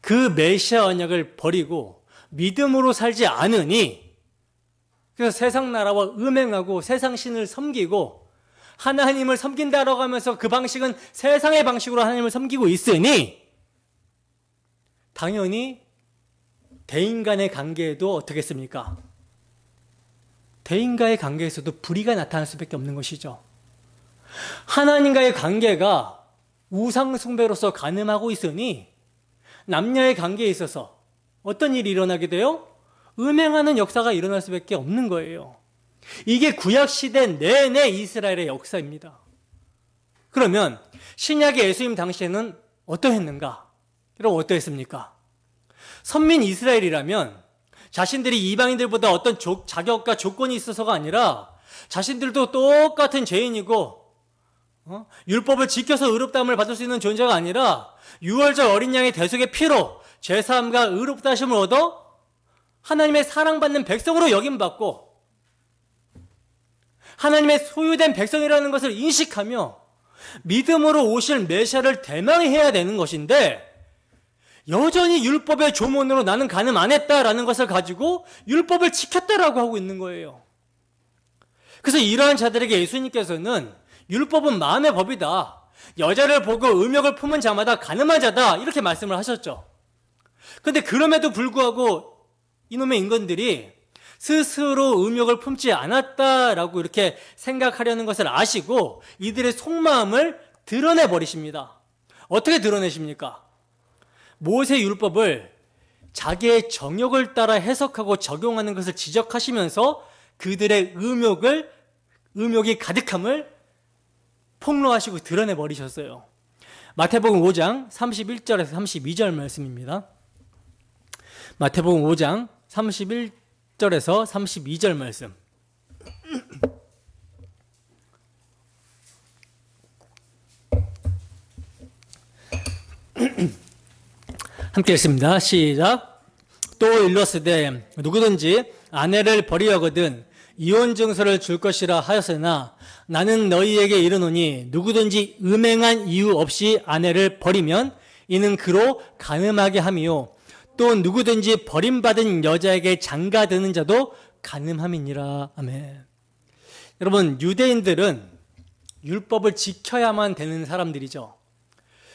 그 메시아 언약을 버리고 믿음으로 살지 않으니, 그래서 세상 나라와 음행하고 세상 신을 섬기고 하나님을 섬긴다라고 하면서 그 방식은 세상의 방식으로 하나님을 섬기고 있으니 당연히 대인 간의 관계에도 어떻겠습니까? 대인과의 관계에서도 불의가 나타날 수밖에 없는 것이죠. 하나님과의 관계가 우상 숭배로서 간음하고 있으니 남녀의 관계에 있어서 어떤 일이 일어나게 돼요? 음행하는 역사가 일어날 수밖에 없는 거예요. 이게 구약시대 내내 이스라엘의 역사입니다. 그러면 신약의 예수님 당시에는 어떠했는가? 여러분 어떠했습니까? 선민 이스라엘이라면 자신들이 이방인들보다 어떤 자격과 조건이 있어서가 아니라 자신들도 똑같은 죄인이고 율법을 지켜서 의롭다함을 받을 수 있는 존재가 아니라 유월절 어린 양의 대속의 피로 죄사함과 의롭다 하심을 얻어 하나님의 사랑받는 백성으로 여김받고 하나님의 소유된 백성이라는 것을 인식하며 믿음으로 오실 메시아를 대망해야 되는 것인데 여전히 율법의 조문으로 나는 간음 안 했다라는 것을 가지고 율법을 지켰다라고 하고 있는 거예요. 그래서 이러한 자들에게 예수님께서는 율법은 마음의 법이다, 여자를 보고 음욕을 품은 자마다 간음한 자다, 이렇게 말씀을 하셨죠. 그런데 그럼에도 불구하고 이놈의 인간들이 스스로 음욕을 품지 않았다라고 이렇게 생각하려는 것을 아시고 이들의 속마음을 드러내버리십니다. 어떻게 드러내십니까? 모세 율법을 자기의 정욕을 따라 해석하고 적용하는 것을 지적하시면서 그들의 음욕이 가득함을 폭로하시고 드러내버리셨어요. 마태복음 5장 31절에서 32절 말씀입니다. 마태복음 5장 31절에서 32절 말씀. 함께 읽습니다. 시작. 또 일러스되 누구든지 아내를 버리려거든 이혼 증서를 줄 것이라 하였으나 나는 너희에게 이르노니 누구든지 음행한 이유 없이 아내를 버리면 이는 그로 간음하게 함이요 또 누구든지 버림받은 여자에게 장가드는 자도 간음함이니라. 아멘. 여러분, 유대인들은 율법을 지켜야만 되는 사람들이죠.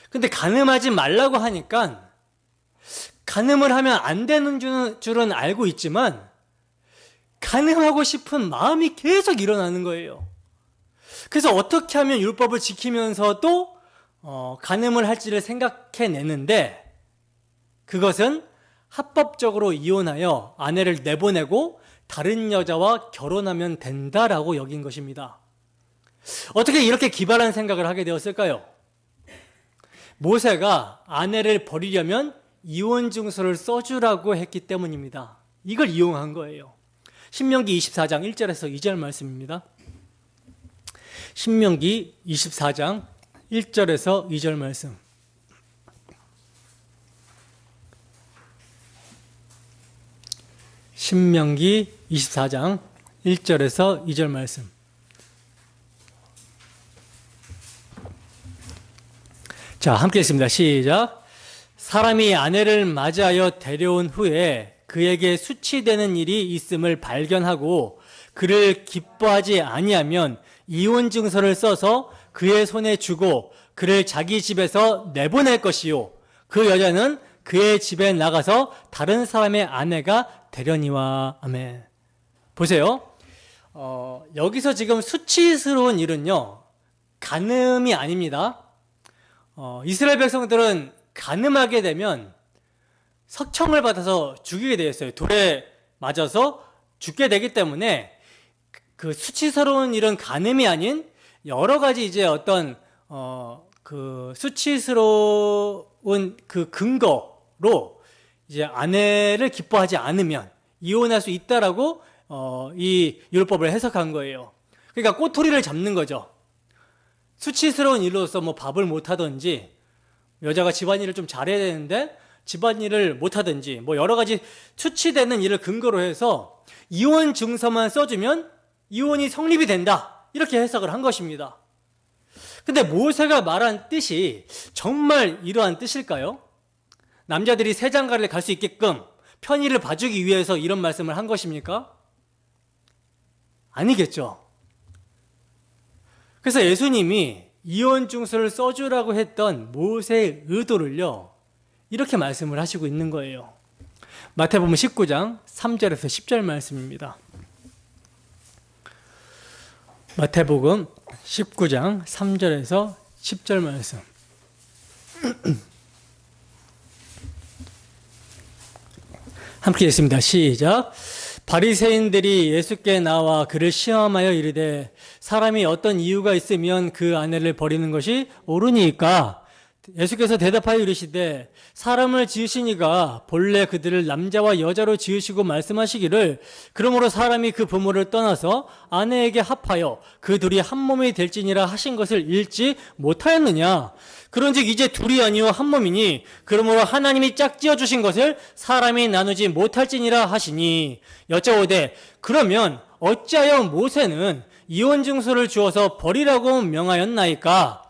근데 간음하지 말라고 하니까 간음을 하면 안 되는 줄은 알고 있지만 간음하고 싶은 마음이 계속 일어나는 거예요. 그래서 어떻게 하면 율법을 지키면서도 간음을 할지를 생각해내는데 그것은 합법적으로 이혼하여 아내를 내보내고 다른 여자와 결혼하면 된다라고 여긴 것입니다. 어떻게 이렇게 기발한 생각을 하게 되었을까요? 모세가 아내를 버리려면 이혼 증서를 써주라고 했기 때문입니다. 이걸 이용한 거예요. 신명기 24장 1절에서 2절 말씀입니다. 신명기 24장 1절에서 2절 말씀. 신명기 24장 1절에서 2절 말씀. 자, 함께 읽습니다. 시작. 사람이 아내를 맞이하여 데려온 후에 그에게 수치되는 일이 있음을 발견하고 그를 기뻐하지 아니하면 이혼 증서를 써서 그의 손에 주고 그를 자기 집에서 내보낼 것이요 그 여자는 그의 집에 나가서 다른 사람의 아내가 되려니와. 아멘. 보세요. 여기서 지금 수치스러운 일은요, 간음이 아닙니다. 이스라엘 백성들은 간음하게 되면 석청을 받아서 죽이게 되어 있어요. 돌에 맞아서 죽게 되기 때문에 그 수치스러운 일은 간음이 아닌 여러 가지 이제 어떤 그 수치스러운 그 근거로 이제 아내를 기뻐하지 않으면 이혼할 수 있다라고 이 율법을 해석한 거예요. 그러니까 꼬투리를 잡는 거죠. 수치스러운 일로서 뭐 밥을 못 하든지 여자가 집안일을 좀 잘해야 되는데 집안일을 못 하든지 뭐 여러 가지 수치되는 일을 근거로 해서 이혼 증서만 써주면 이혼이 성립이 된다, 이렇게 해석을 한 것입니다. 근데 모세가 말한 뜻이 정말 이러한 뜻일까요? 남자들이 새 장가를 갈 수 있게끔 편의를 봐주기 위해서 이런 말씀을 한 것입니까? 아니겠죠. 그래서 예수님이 이혼 증서를 써주라고 했던 모세의 의도를요, 이렇게 말씀을 하시고 있는 거예요. 마태복음 19장 3절에서 10절 말씀입니다. 마태복음 19장 3절에서 10절 말씀. 함께 읽습니다. 시작. 바리새인들이 예수께 나와 그를 시험하여 이르되 사람이 어떤 이유가 있으면 그 아내를 버리는 것이 옳으니까? 예수께서 대답하여 이르시되 사람을 지으시니가 본래 그들을 남자와 여자로 지으시고 말씀하시기를 그러므로 사람이 그 부모를 떠나서 아내에게 합하여 그 둘이 한 몸이 될지니라 하신 것을 읽지 못하였느냐? 그런즉 이제 둘이 아니요 한 몸이니 그러므로 하나님이 짝지어 주신 것을 사람이 나누지 못할지니라 하시니. 여짜오되 그러면 어찌하여 모세는 이혼 증서를 주어서 버리라고 명하였나이까?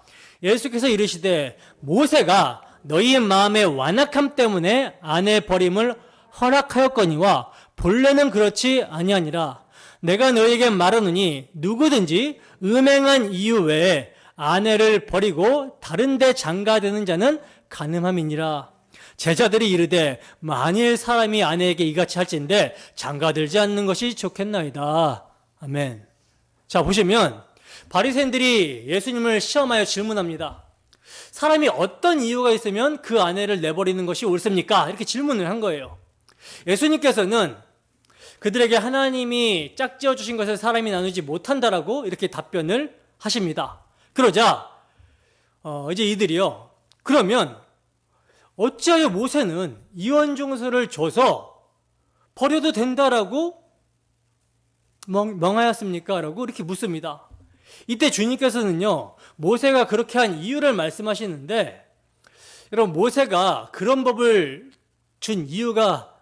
예수께서 이르시되 모세가 너희의 마음의 완악함 때문에 아내 버림을 허락하였거니와 본래는 그렇지 아니하니라. 내가 너희에게 말하노니 누구든지 음행한 이유 외에 아내를 버리고 다른 데 장가드는 자는 간음함이니라. 제자들이 이르되 만일 사람이 아내에게 이같이 할진대 장가들지 않는 것이 좋겠나이다. 아멘. 자, 보시면 바리새인들이 예수님을 시험하여 질문합니다. 사람이 어떤 이유가 있으면 그 아내를 내버리는 것이 옳습니까? 이렇게 질문을 한 거예요. 예수님께서는 그들에게 하나님이 짝지어 주신 것을 사람이 나누지 못한다라고 이렇게 답변을 하십니다. 그러자 이제 이들이요, 그러면 어찌하여 모세는 이혼 증서를 줘서 버려도 된다라고 명하였습니까? 라고 이렇게 묻습니다. 이때 주님께서는요, 모세가 그렇게 한 이유를 말씀하시는데, 여러분, 모세가 그런 법을 준 이유가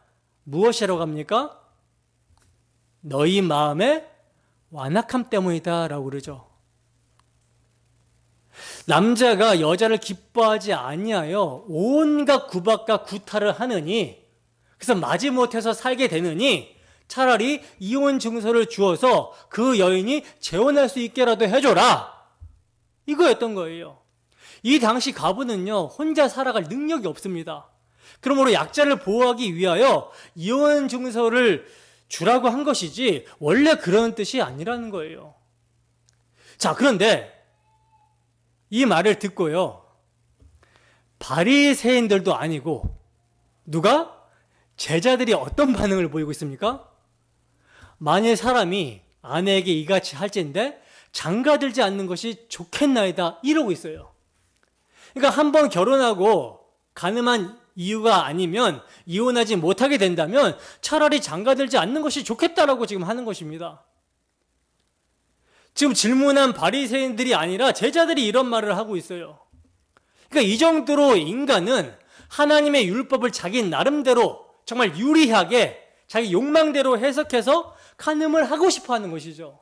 무엇이라고 합니까? 너희 마음의 완악함 때문이다 라고 그러죠. 남자가 여자를 기뻐하지 아니하여 온갖 구박과 구타를 하느니, 그래서 마지못해서 살게 되느니 차라리 이혼 증서를 주어서 그 여인이 재혼할 수 있게라도 해줘라, 이거였던 거예요. 이 당시 가부는요, 혼자 살아갈 능력이 없습니다. 그러므로 약자를 보호하기 위하여 이혼 증서를 주라고 한 것이지 원래 그런 뜻이 아니라는 거예요. 자, 그런데 이 말을 듣고요, 바리새인들도 아니고 누가? 제자들이 어떤 반응을 보이고 있습니까? 만일 사람이 아내에게 이같이 할진대 장가들지 않는 것이 좋겠나이다, 이러고 있어요. 그러니까 한번 결혼하고 간음한 이유가 아니면 이혼하지 못하게 된다면 차라리 장가들지 않는 것이 좋겠다라고 지금 하는 것입니다. 지금 질문한 바리새인들이 아니라 제자들이 이런 말을 하고 있어요. 그러니까 이 정도로 인간은 하나님의 율법을 자기 나름대로 정말 유리하게 자기 욕망대로 해석해서 간음을 하고 싶어 하는 것이죠.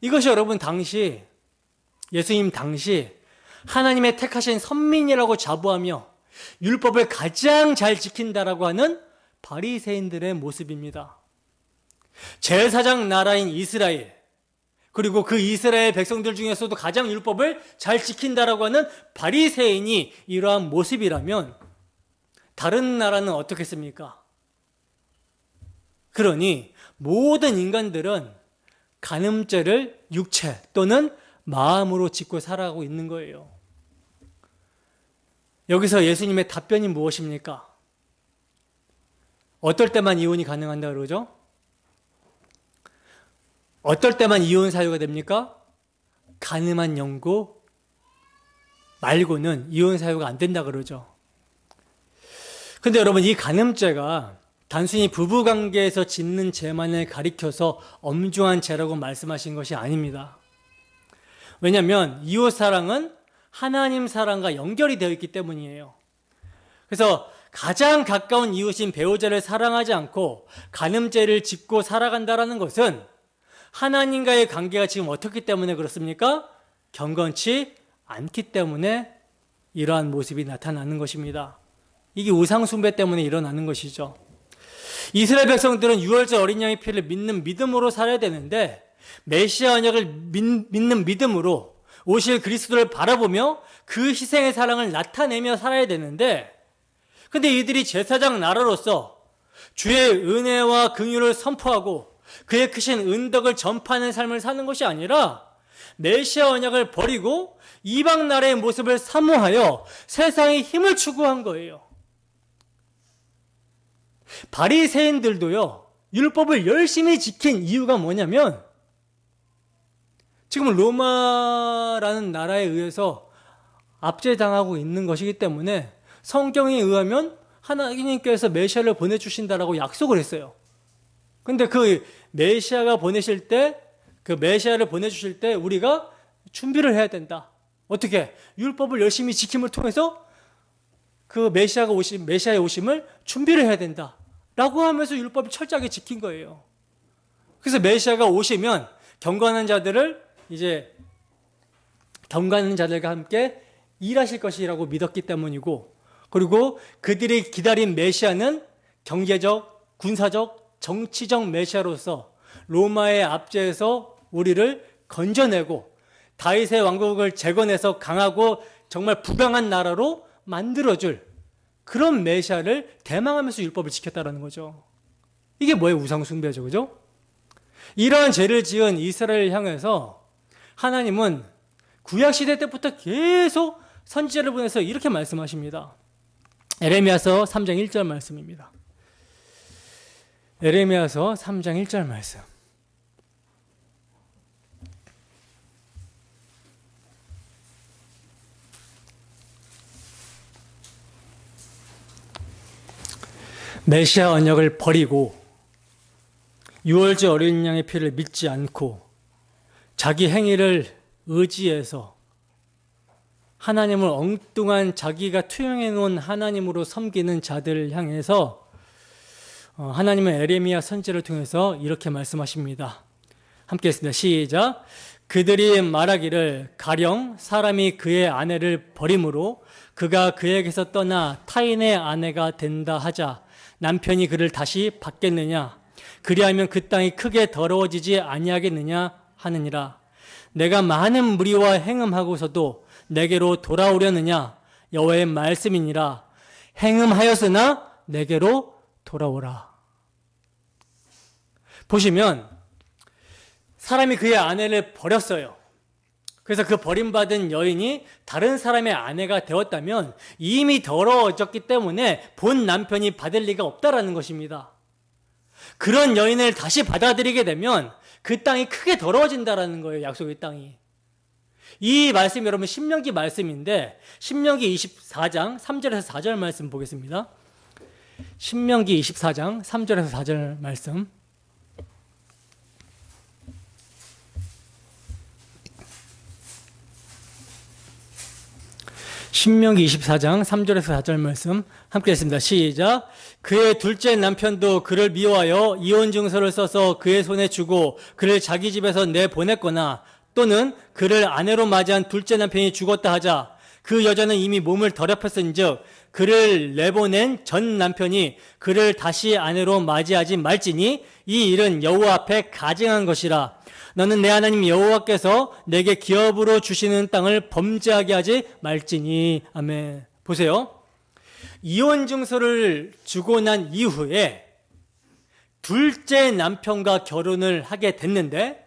이것이 여러분 당시, 예수님 당시 하나님의 택하신 선민이라고 자부하며 율법을 가장 잘 지킨다라고 하는 바리새인들의 모습입니다. 제사장 나라인 이스라엘, 그리고 그 이스라엘 백성들 중에서도 가장 율법을 잘 지킨다라고 하는 바리새인이 이러한 모습이라면 다른 나라는 어떻겠습니까? 그러니 모든 인간들은 간음죄를 육체 또는 마음으로 짓고 살아가고 있는 거예요. 여기서 예수님의 답변이 무엇입니까? 어떨 때만 이혼이 가능한다 그러죠? 어떨 때만 이혼 사유가 됩니까? 간음한 영구 말고는 이혼 사유가 안 된다 그러죠. 근데 여러분, 이 간음죄가 단순히 부부관계에서 짓는 죄만을 가리켜서 엄중한 죄라고 말씀하신 것이 아닙니다. 왜냐하면 이웃 사랑은 하나님 사랑과 연결이 되어 있기 때문이에요. 그래서 가장 가까운 이웃인 배우자를 사랑하지 않고 간음죄를 짓고 살아간다는 것은 하나님과의 관계가 지금 어떻기 때문에 그렇습니까? 경건치 않기 때문에 이러한 모습이 나타나는 것입니다. 이게 우상 숭배 때문에 일어나는 것이죠. 이스라엘 백성들은 유월절 어린 양의 피를 믿는 믿음으로 살아야 되는데, 메시아 언약을 믿는 믿음으로 오실 그리스도를 바라보며 그 희생의 사랑을 나타내며 살아야 되는데, 근데 이들이 제사장 나라로서 주의 은혜와 긍휼을 선포하고 그의 크신 은덕을 전파하는 삶을 사는 것이 아니라 메시아 언약을 버리고 이방 나라의 모습을 사모하여 세상의 힘을 추구한 거예요. 바리새인들도요, 율법을 열심히 지킨 이유가 뭐냐면 지금 로마라는 나라에 의해서 압제당하고 있는 것이기 때문에 성경에 의하면 하나님께서 메시아를 보내주신다라고 약속을 했어요. 근데 그 메시아가 보내실 때, 그 메시아를 보내주실 때 우리가 준비를 해야 된다. 어떻게? 율법을 열심히 지킴을 통해서 그 메시아의 오심을 준비를 해야 된다. 라고 하면서 율법을 철저하게 지킨 거예요. 그래서 메시아가 오시면 경건한 자들과 함께 일하실 것이라고 믿었기 때문이고, 그리고 그들이 기다린 메시아는 경제적, 군사적, 정치적 메시아로서 로마의 압제에서 우리를 건져내고 다윗의 왕국을 재건해서 강하고 정말 부강한 나라로 만들어줄 그런 메시아를 대망하면서 율법을 지켰다는 거죠. 이게 뭐예요? 우상숭배죠, 그죠? 이러한 죄를 지은 이스라엘을 향해서 하나님은 구약시대 때부터 계속 선지자를 보내서 이렇게 말씀하십니다. 에레미야서 3장 1절 말씀입니다. 에레미야서 3장 1절 말씀. 메시아 언약을 버리고 유월절 어린 양의 피를 믿지 않고 자기 행위를 의지해서 하나님을 엉뚱한 자기가 투영해 놓은 하나님으로 섬기는 자들을 향해서 하나님은 에레미야 선지자를 통해서 이렇게 말씀하십니다. 함께 했습니다. 시작. 그들이 말하기를 가령 사람이 그의 아내를 버림으로 그가 그에게서 떠나 타인의 아내가 된다 하자 남편이 그를 다시 받겠느냐? 그리하면 그 땅이 크게 더러워지지 아니하겠느냐 하느니라. 내가 많은 무리와 행음하고서도 내게로 돌아오려느냐? 여호와의 말씀이니라. 행음하였으나 내게로 돌아오라. 보시면 사람이 그의 아내를 버렸어요. 그래서 그 버림받은 여인이 다른 사람의 아내가 되었다면 이미 더러워졌기 때문에 본 남편이 받을 리가 없다라는 것입니다. 그런 여인을 다시 받아들이게 되면 그 땅이 크게 더러워진다라는 거예요. 약속의 땅이. 이 말씀이 여러분 신명기 말씀인데, 신명기 24장 3절에서 4절 말씀 보겠습니다. 신명기 24장 3절에서 4절 말씀. 신명기 24장 3절에서 4절 말씀 함께 했습니다. 시작. 그의 둘째 남편도 그를 미워하여 이혼 증서를 써서 그의 손에 주고 그를 자기 집에서 내보냈거나 또는 그를 아내로 맞이한 둘째 남편이 죽었다 하자 그 여자는 이미 몸을 더럽혔은즉 그를 내보낸 전 남편이 그를 다시 아내로 맞이하지 말지니 이 일은 여호와 앞에 가증한 것이라. 너는 내 하나님 여호와께서 내게 기업으로 주시는 땅을 범죄하게 하지 말지니. 아멘. 보세요. 이혼 증서를 주고 난 이후에 둘째 남편과 결혼을 하게 됐는데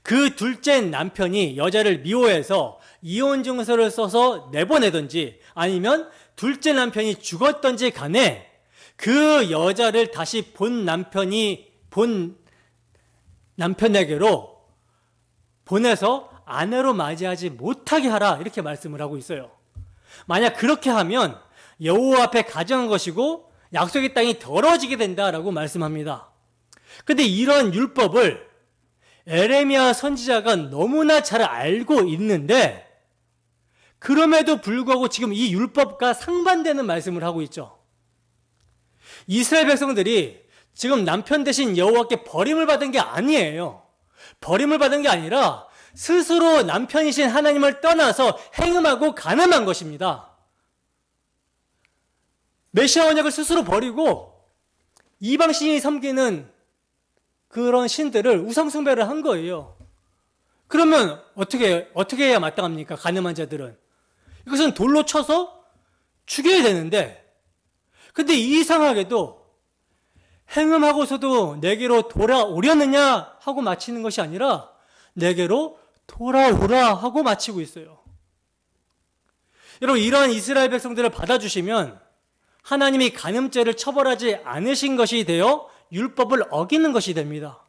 그 둘째 남편이 여자를 미워해서 이혼 증서를 써서 내보내든지 아니면 둘째 남편이 죽었던지 간에 그 여자를 다시 본 남편에게로 보내서 아내로 맞이하지 못하게 하라, 이렇게 말씀을 하고 있어요. 만약 그렇게 하면 여호와 앞에 가증한 것이고 약속의 땅이 더러워지게 된다라고 말씀합니다. 근데 이런 율법을 에레미야 선지자가 너무나 잘 알고 있는데 그럼에도 불구하고 지금 이 율법과 상반되는 말씀을 하고 있죠. 이스라엘 백성들이 지금 남편 대신 여호와께 버림을 받은 게 아니에요. 버림을 받은 게 아니라 스스로 남편이신 하나님을 떠나서 행음하고 간음한 것입니다. 메시아 언약을 스스로 버리고 이방신이 섬기는 그런 신들을 우상숭배를 한 거예요. 그러면 어떻게 해야 마땅합니까? 간음한 자들은 이것은 돌로 쳐서 죽여야 되는데, 근데 이상하게도 행음하고서도 내게로 돌아오려느냐 하고 마치는 것이 아니라 내게로 돌아오라 하고 마치고 있어요. 여러분, 이러한 이스라엘 백성들을 받아주시면 하나님이 간음죄를 처벌하지 않으신 것이 되어 율법을 어기는 것이 됩니다.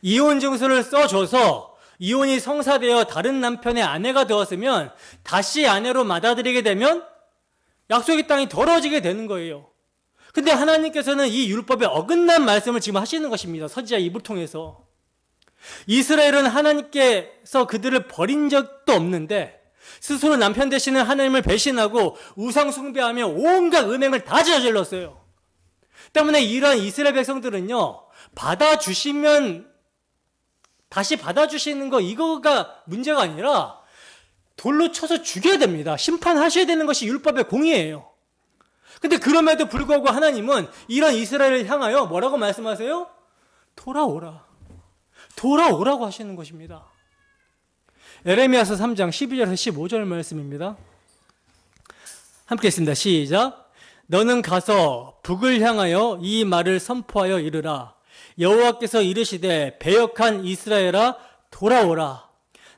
이혼 증서를 써줘서 이혼이 성사되어 다른 남편의 아내가 되었으면 다시 아내로 받아들이게 되면 약속의 땅이 더러워지게 되는 거예요. 근데 하나님께서는 이 율법에 어긋난 말씀을 지금 하시는 것입니다. 선지자 입을 통해서. 이스라엘은 하나님께서 그들을 버린 적도 없는데 스스로 남편 되시는 하나님을 배신하고 우상 숭배하며 온갖 음행을 다 저질렀어요. 때문에 이러한 이스라엘 백성들은요, 받아주시면 다시 받아주시는 거, 이거가 문제가 아니라 돌로 쳐서 죽여야 됩니다. 심판하셔야 되는 것이 율법의 공의예요. 근데 그럼에도 불구하고 하나님은 이런 이스라엘을 향하여 뭐라고 말씀하세요? 돌아오라. 돌아오라고 하시는 것입니다. 에레미야서 3장 12절에서 15절 말씀입니다. 함께 읽습니다. 시작. 너는 가서 북을 향하여 이 말을 선포하여 이르라. 여호와께서 이르시되 배역한 이스라엘아 돌아오라.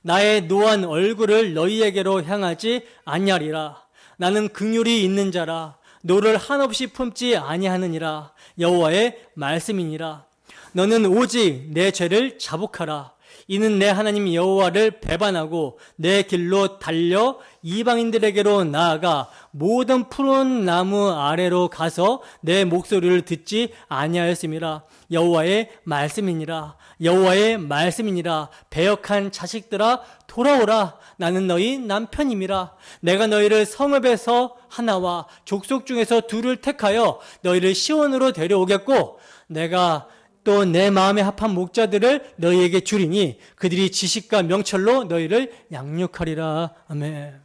나의 노한 얼굴을 너희에게로 향하지 아니하리라. 나는 긍휼이 있는 자라. 노를 한없이 품지 아니하느니라. 여호와의 말씀이니라. 너는 오직 내 죄를 자복하라. 이는 내 하나님 여호와를 배반하고 내 길로 달려 이방인들에게로 나아가 모든 푸른 나무 아래로 가서 내 목소리를 듣지 아니하였음이라. 여호와의 말씀이니라. 여호와의 말씀이니라. 배역한 자식들아 돌아오라. 나는 너희 남편임이라. 내가 너희를 성읍에서 하나와 족속 중에서 둘을 택하여 너희를 시온으로 데려오겠고 내가 또 내 마음에 합한 목자들을 너희에게 주리니 그들이 지식과 명철로 너희를 양육하리라. 아멘.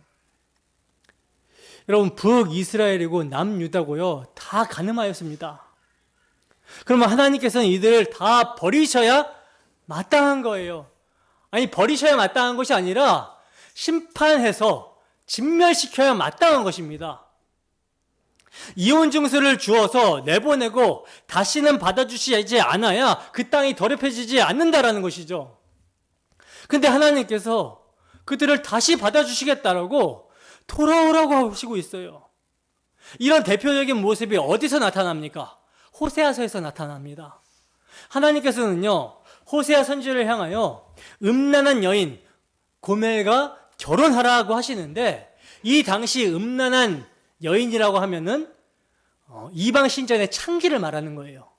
여러분, 북이스라엘이고 남유다고요, 다 간음하였습니다. 그러면 하나님께서는 이들을 다 버리셔야 마땅한 거예요. 아니, 버리셔야 마땅한 것이 아니라 심판해서 진멸시켜야 마땅한 것입니다. 이혼 증서를 주어서 내보내고 다시는 받아주시지 않아야 그 땅이 더럽혀지지 않는다라는 것이죠. 근데 하나님께서 그들을 다시 받아주시겠다라고 돌아오라고 하시고 있어요. 이런 대표적인 모습이 어디서 나타납니까? 호세아서에서 나타납니다. 하나님께서는요, 호세아 선지자를 향하여 음란한 여인 고멜과 결혼하라고 하시는데, 이 당시 음란한 여인이라고 하면은 이방 신전의 창기를 말하는 거예요.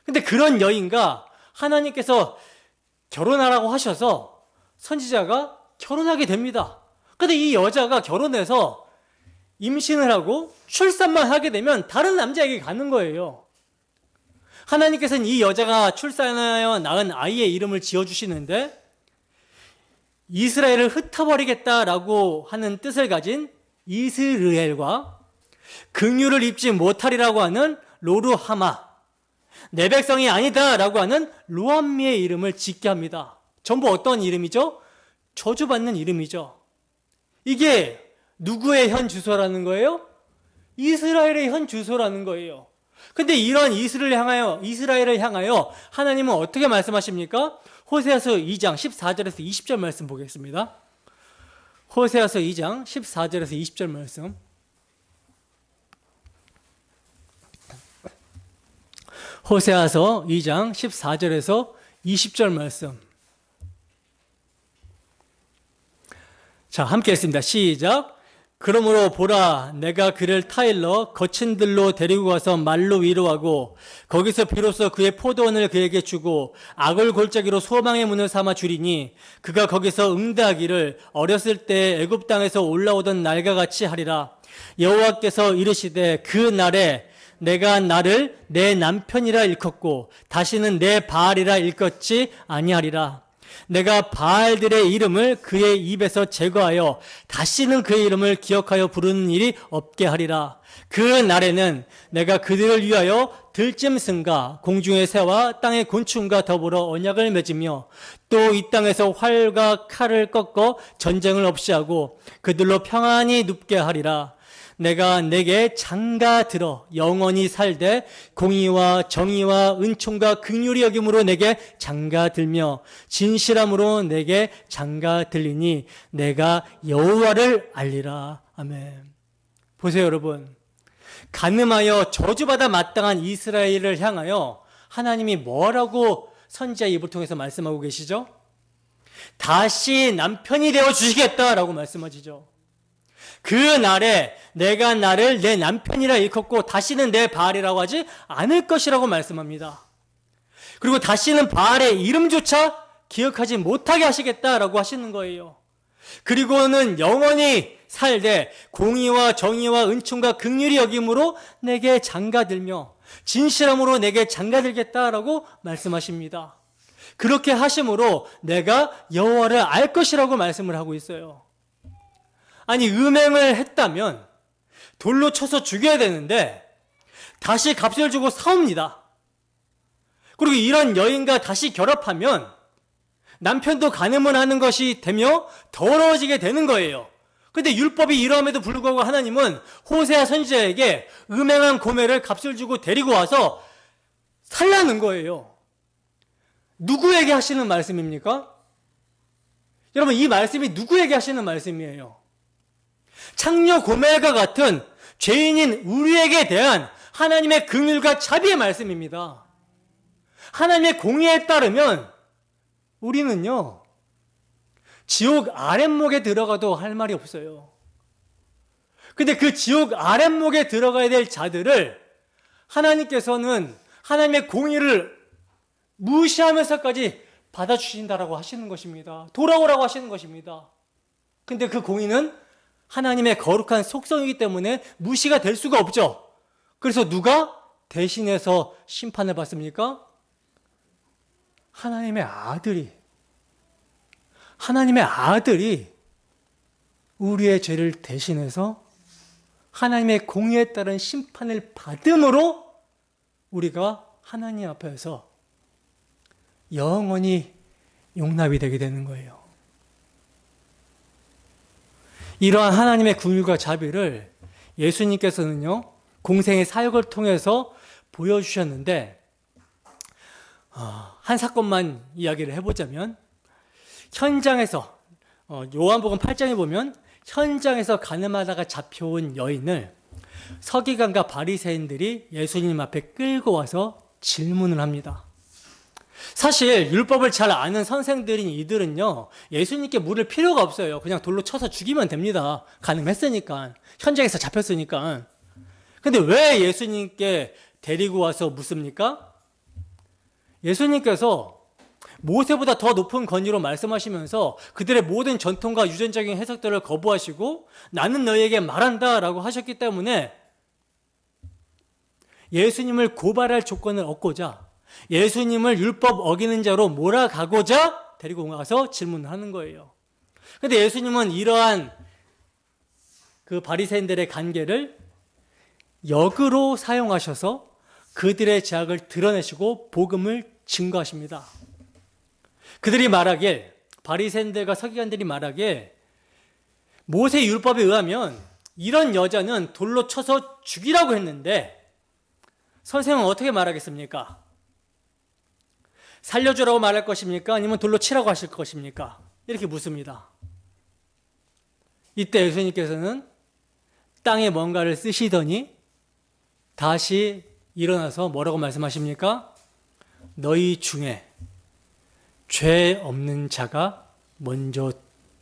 근데 그런 여인과 하나님께서 결혼하라고 하셔서 선지자가 결혼하게 됩니다. 근데 이 여자가 결혼해서 임신을 하고 출산만 하게 되면 다른 남자에게 가는 거예요. 하나님께서는 이 여자가 출산하여 낳은 아이의 이름을 지어주시는데 이스라엘을 흩어버리겠다라고 하는 뜻을 가진 이스르엘과 긍휼을 입지 못하리라고 하는 로르하마, 내 백성이 아니다라고 하는 로암미의 이름을 짓게 합니다. 전부 어떤 이름이죠? 저주받는 이름이죠. 이게 누구의 현 주소라는 거예요? 이스라엘의 현 주소라는 거예요. 근데 이런 이스라엘을 향하여 하나님은 어떻게 말씀하십니까? 호세아서 2장 14절에서 20절 말씀 보겠습니다. 호세아서 2장 14절에서 20절 말씀. 호세아서 2장 14절에서 20절 말씀. 자, 함께 했습니다. 시작. 그러므로 보라, 내가 그를 타일러 거친 들로 데리고 가서 말로 위로하고 거기서 비로소 그의 포도원을 그에게 주고 악을 골짜기로 소망의 문을 삼아 주리니 그가 거기서 응대하기를 어렸을 때 애굽 땅에서 올라오던 날과 같이 하리라. 여호와께서 이르시되 그 날에 내가 나를 내 남편이라 일컫고 다시는 내 바알이라 일컫지 아니하리라. 내가 바알들의 이름을 그의 입에서 제거하여 다시는 그의 이름을 기억하여 부르는 일이 없게 하리라. 그 날에는 내가 그들을 위하여 들짐승과 공중의 새와 땅의 곤충과 더불어 언약을 맺으며 또 이 땅에서 활과 칼을 꺾어 전쟁을 없이 하고 그들로 평안히 눕게 하리라. 내가 내게 장가 들어 영원히 살되 공의와 정의와 은총과 긍휼이 여김으로 내게 장가 들며 진실함으로 내게 장가 들리니 내가 여호와를 알리라. 아멘. 보세요, 여러분. 간음하여 저주받아 마땅한 이스라엘을 향하여 하나님이 뭐라고 선지자 입을 통해서 말씀하고 계시죠? 다시 남편이 되어 주시겠다라고 말씀하시죠. 그 날에 내가 나를 내 남편이라 일컫고 다시는 내 바알이라고 하지 않을 것이라고 말씀합니다. 그리고 다시는 바알의 이름조차 기억하지 못하게 하시겠다라고 하시는 거예요. 그리고는 영원히 살되 공의와 정의와 은총과 긍휼이 여김으로 내게 장가들며 진실함으로 내게 장가들겠다라고 말씀하십니다. 그렇게 하심으로 내가 여호와를 알 것이라고 말씀을 하고 있어요. 아니, 음행을 했다면 돌로 쳐서 죽여야 되는데 다시 값을 주고 사옵니다. 그리고 이런 여인과 다시 결합하면 남편도 간음을 하는 것이 되며 더러워지게 되는 거예요. 근데 율법이 이러함에도 불구하고 하나님은 호세아 선지자에게 음행한 고멜을 값을 주고 데리고 와서 살라는 거예요. 누구에게 하시는 말씀입니까? 여러분, 이 말씀이 누구에게 하시는 말씀이에요? 창녀 고멜과 같은 죄인인 우리에게 대한 하나님의 긍휼과 자비의 말씀입니다. 하나님의 공의에 따르면 우리는요, 지옥 아랫목에 들어가도 할 말이 없어요. 근데 그 지옥 아랫목에 들어가야 될 자들을 하나님께서는 하나님의 공의를 무시하면서까지 받아주신다라고 하시는 것입니다. 돌아오라고 하시는 것입니다. 근데 그 공의는 하나님의 거룩한 속성이기 때문에 무시가 될 수가 없죠. 그래서 누가 대신해서 심판을 받습니까? 하나님의 아들이 우리의 죄를 대신해서 하나님의 공의에 따른 심판을 받음으로 우리가 하나님 앞에서 영원히 용납이 되게 되는 거예요. 이러한 하나님의 긍휼과 자비를 예수님께서는요, 공생의 사역을 통해서 보여주셨는데, 한 사건만 이야기를 해보자면, 현장에서 요한복음 8장에 보면 현장에서 간음하다가 잡혀온 여인을 서기관과 바리새인들이 예수님 앞에 끌고 와서 질문을 합니다. 사실 율법을 잘 아는 선생들인 이들은요, 예수님께 물을 필요가 없어요. 그냥 돌로 쳐서 죽이면 됩니다. 간음했으니까, 현장에서 잡혔으니까. 근데 왜 예수님께 데리고 와서 묻습니까? 예수님께서 모세보다 더 높은 권위로 말씀하시면서 그들의 모든 전통과 유전적인 해석들을 거부하시고 나는 너희에게 말한다 라고 하셨기 때문에 예수님을 고발할 조건을 얻고자, 예수님을 율법 어기는 자로 몰아가고자 데리고 와서 질문을 하는 거예요. 근데 예수님은 이러한 그 바리새인들의 관계를 역으로 사용하셔서 그들의 죄악을 드러내시고 복음을 증거하십니다. 그들이 말하길, 바리새인들과 서기관들이 말하길, 모세 율법에 의하면 이런 여자는 돌로 쳐서 죽이라고 했는데 선생은 어떻게 말하겠습니까? 살려주라고 말할 것입니까? 아니면 돌로 치라고 하실 것입니까? 이렇게 묻습니다. 이때 예수님께서는 땅에 뭔가를 쓰시더니 다시 일어나서 뭐라고 말씀하십니까? 너희 중에 죄 없는 자가 먼저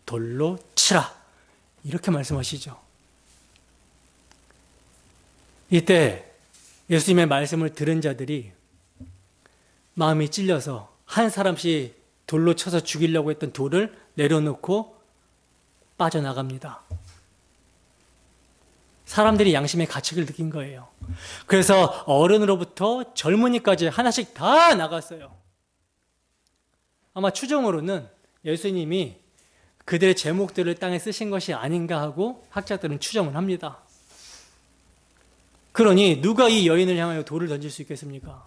돌로 치라. 이렇게 말씀하시죠. 이때 예수님의 말씀을 들은 자들이 마음이 찔려서 한 사람씩 돌로 쳐서 죽이려고 했던 돌을 내려놓고 빠져나갑니다. 사람들이 양심의 가책을 느낀 거예요. 그래서 어른으로부터 젊은이까지 하나씩 다 나갔어요. 아마 추정으로는 예수님이 그들의 제목들을 땅에 쓰신 것이 아닌가 하고 학자들은 추정을 합니다. 그러니 누가 이 여인을 향하여 돌을 던질 수 있겠습니까?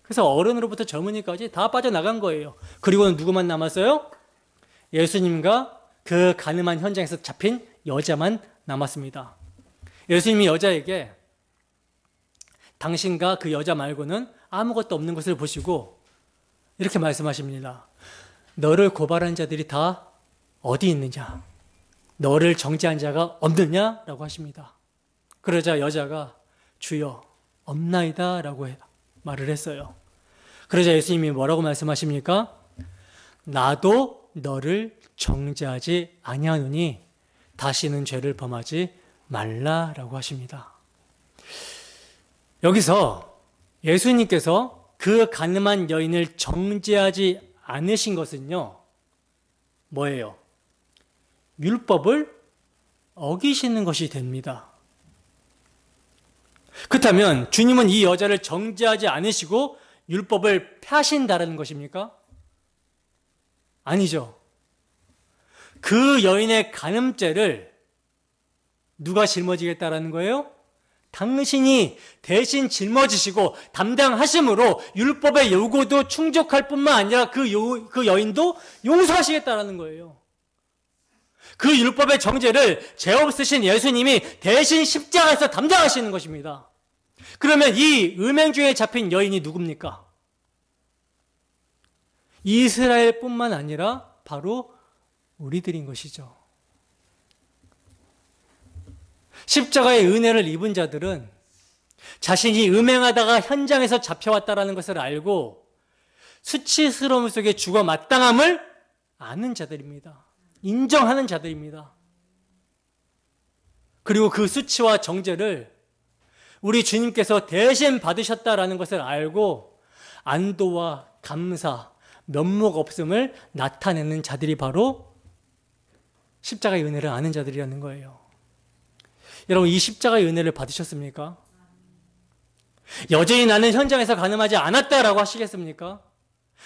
그래서 어른으로부터 젊은이까지 다 빠져나간 거예요. 그리고는 누구만 남았어요? 예수님과 그 가늠한 현장에서 잡힌 여자만 남았습니다. 예수님이 여자에게 당신과 그 여자 말고는 아무것도 없는 것을 보시고 이렇게 말씀하십니다. 너를 고발한 자들이 다 어디 있느냐? 너를 정죄한 자가 없느냐? 라고 하십니다. 그러자 여자가 주여 없나이다 라고 말을 했어요. 그러자 예수님이 뭐라고 말씀하십니까? 나도 너를 정죄하지 아니하노니 다시는 죄를 범하지 말라라고 하십니다. 여기서 예수님께서 그 가늠한 여인을 정죄하지 않으신 것은요, 뭐예요? 율법을 어기시는 것이 됩니다. 그렇다면 주님은 이 여자를 정죄하지 않으시고 율법을 폐하신다는 것입니까? 아니죠. 그 여인의 간음죄를 누가 жил머지겠다라는 거예요? 당신이 대신 짊어지시고 담당하심으로 율법의 요구도 충족할 뿐만 아니라 그 여인도 용서하시겠다라는 거예요. 그 율법의 정죄를 죄 없으신 예수님이 대신 십자가에서 담당하시는 것입니다. 그러면 이 음행 중에 잡힌 여인이 누굽니까? 이스라엘뿐만 아니라 바로 우리들인 것이죠. 십자가의 은혜를 입은 자들은 자신이 음행하다가 현장에서 잡혀왔다는 것을 알고 수치스러움 속에 죽어 마땅함을 아는 자들입니다. 인정하는 자들입니다. 그리고 그 수치와 정죄를 우리 주님께서 대신 받으셨다라는 것을 알고 안도와 감사, 면목 없음을 나타내는 자들이 바로 십자가의 은혜를 아는 자들이라는 거예요. 여러분, 이 십자가의 은혜를 받으셨습니까? 여전히 나는 현장에서 간음하지 않았다라고 하시겠습니까?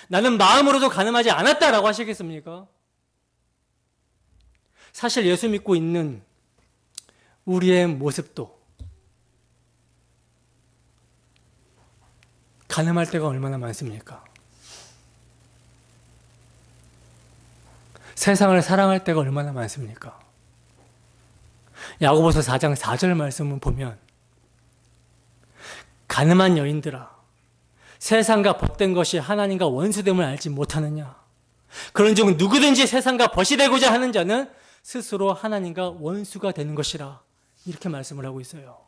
나는 마음으로도 간음하지 않았다라고 하시겠습니까? 사실 예수 믿고 있는 우리의 모습도 간음할 때가 얼마나 많습니까? 세상을 사랑할 때가 얼마나 많습니까? 야고보서 4장 4절 말씀을 보면 간음한 여인들아, 세상과 벗된 것이 하나님과 원수됨을 알지 못하느냐? 그런즉 누구든지 세상과 벗이 되고자 하는 자는 스스로 하나님과 원수가 되는 것이라, 이렇게 말씀을 하고 있어요.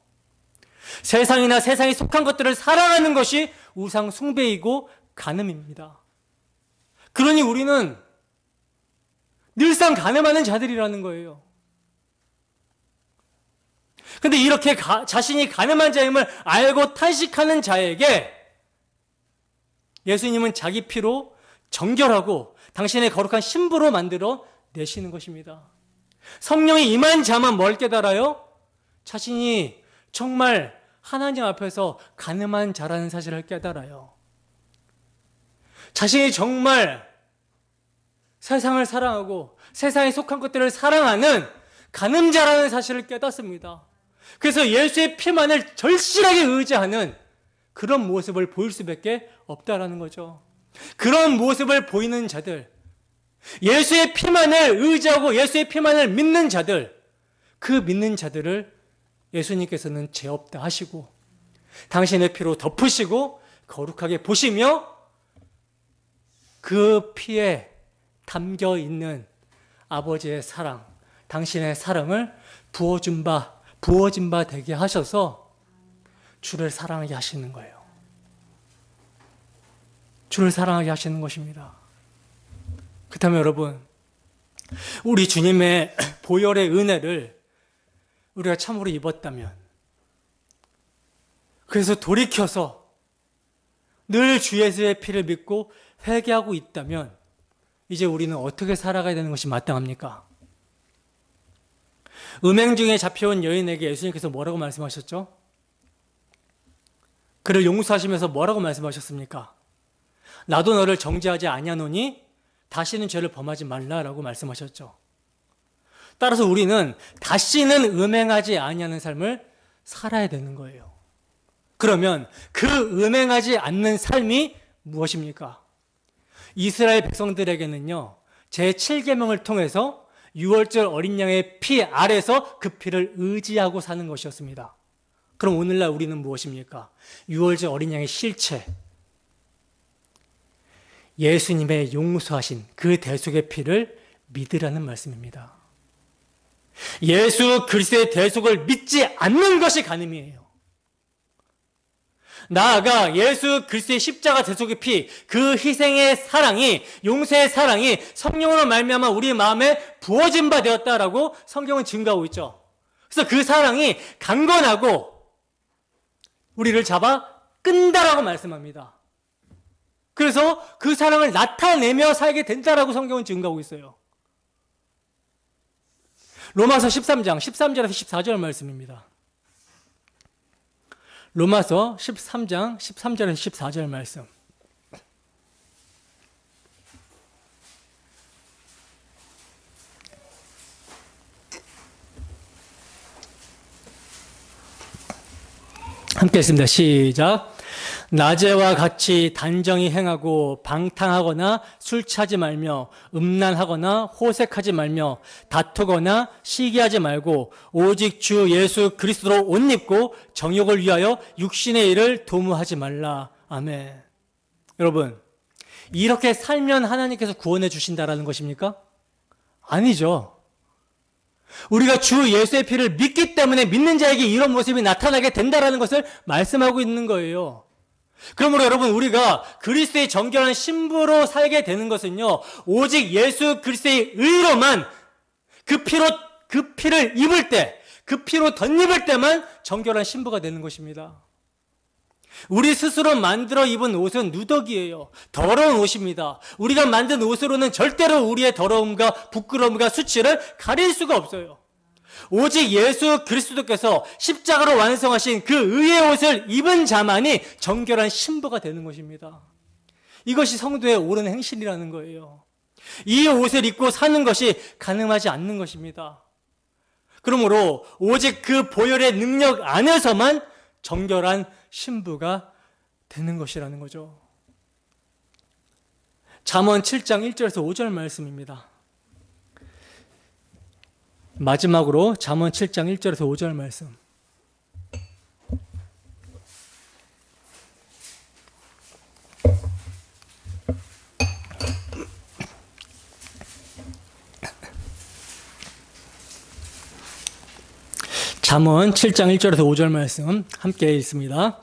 세상이나 세상에 속한 것들을 사랑하는 것이 우상 숭배이고 간음입니다. 그러니 우리는 늘상 간음하는 자들이라는 거예요. 근데 이렇게 자신이 간음한 자임을 알고 탄식하는 자에게 예수님은 자기 피로 정결하고 당신의 거룩한 신부로 만들어 내시는 것입니다. 성령이 임한 자만 뭘 깨달아요? 자신이 정말 하나님 앞에서 간음한 자라는 사실을 깨달아요. 자신이 정말 세상을 사랑하고 세상에 속한 것들을 사랑하는 간음자라는 사실을 깨닫습니다. 그래서 예수의 피만을 절실하게 의지하는 그런 모습을 보일 수밖에 없다라는 거죠. 그런 모습을 보이는 자들, 예수의 피만을 의지하고 예수의 피만을 믿는 자들, 그 믿는 자들을 예수님께서는 죄 없다 하시고 당신의 피로 덮으시고 거룩하게 보시며 그 피에 담겨 있는 아버지의 사랑, 당신의 사랑을 부어진 바 되게 하셔서 주를 사랑하게 하시는 거예요. 주를 사랑하게 하시는 것입니다. 그렇다면 여러분, 우리 주님의 보혈의 은혜를 우리가 참으로 입었다면, 그래서 돌이켜서 늘 주 예수의 피를 믿고 회개하고 있다면 이제 우리는 어떻게 살아가야 되는 것이 마땅합니까? 음행 중에 잡혀온 여인에게 예수님께서 뭐라고 말씀하셨죠? 그를 용서하시면서 뭐라고 말씀하셨습니까? 나도 너를 정죄하지 아니하노니 다시는 죄를 범하지 말라라고 말씀하셨죠. 따라서 우리는 다시는 음행하지 아니하는 삶을 살아야 되는 거예요. 그러면 그 음행하지 않는 삶이 무엇입니까? 이스라엘 백성들에게는요, 제7계명을 통해서 유월절 어린 양의 피 아래서 그 피를 의지하고 사는 것이었습니다. 그럼 오늘날 우리는 무엇입니까? 유월절 어린 양의 실체, 예수님의 용서하신 그 대속의 피를 믿으라는 말씀입니다. 예수 그리스도의 대속을 믿지 않는 것이 간음이에요. 나아가 예수 그리스도의 십자가 대속의 피, 그 희생의 사랑이, 용서의 사랑이 성령으로 말미암아 우리 마음에 부어진 바 되었다라고 성경은 증거하고 있죠. 그래서 그 사랑이 강건하고 우리를 잡아 끈다라고 말씀합니다. 그래서 그 사랑을 나타내며 살게 된다라고 성경은 증거하고 있어요. 로마서 13장 13절에서 14절 말씀입니다. 로마서 13장 13절에서 14절 말씀. 함께 했습니다. 시작. 낮에와 같이 단정히 행하고 방탕하거나 술 취하지 말며 음란하거나 호색하지 말며 다투거나 시기하지 말고 오직 주 예수 그리스도로 옷 입고 정욕을 위하여 육신의 일을 도모하지 말라. 아멘. 여러분, 이렇게 살면 하나님께서 구원해 주신다라는 것입니까? 아니죠. 우리가 주 예수의 피를 믿기 때문에 믿는 자에게 이런 모습이 나타나게 된다라는 것을 말씀하고 있는 거예요. 그러므로 여러분, 우리가 그리스도의 정결한 신부로 살게 되는 것은요, 오직 예수 그리스도의 의로만 그 피를 입을 때, 그 피로 덧입을 때만 정결한 신부가 되는 것입니다. 우리 스스로 만들어 입은 옷은 누더기예요. 더러운 옷입니다. 우리가 만든 옷으로는 절대로 우리의 더러움과 부끄러움과 수치를 가릴 수가 없어요. 오직 예수 그리스도께서 십자가로 완성하신 그 의의 옷을 입은 자만이 정결한 신부가 되는 것입니다. 이것이 성도의 옳은 행실이라는 거예요. 이 옷을 입고 사는 것이 가능하지 않는 것입니다. 그러므로 오직 그 보혈의 능력 안에서만 정결한 신부가 되는 것이라는 거죠. 잠언 7장 1절에서 5절 말씀입니다. 마지막으로 잠언 7장 1절에서 5절 말씀. 잠언 7장 1절에서 5절 말씀 함께 읽습니다.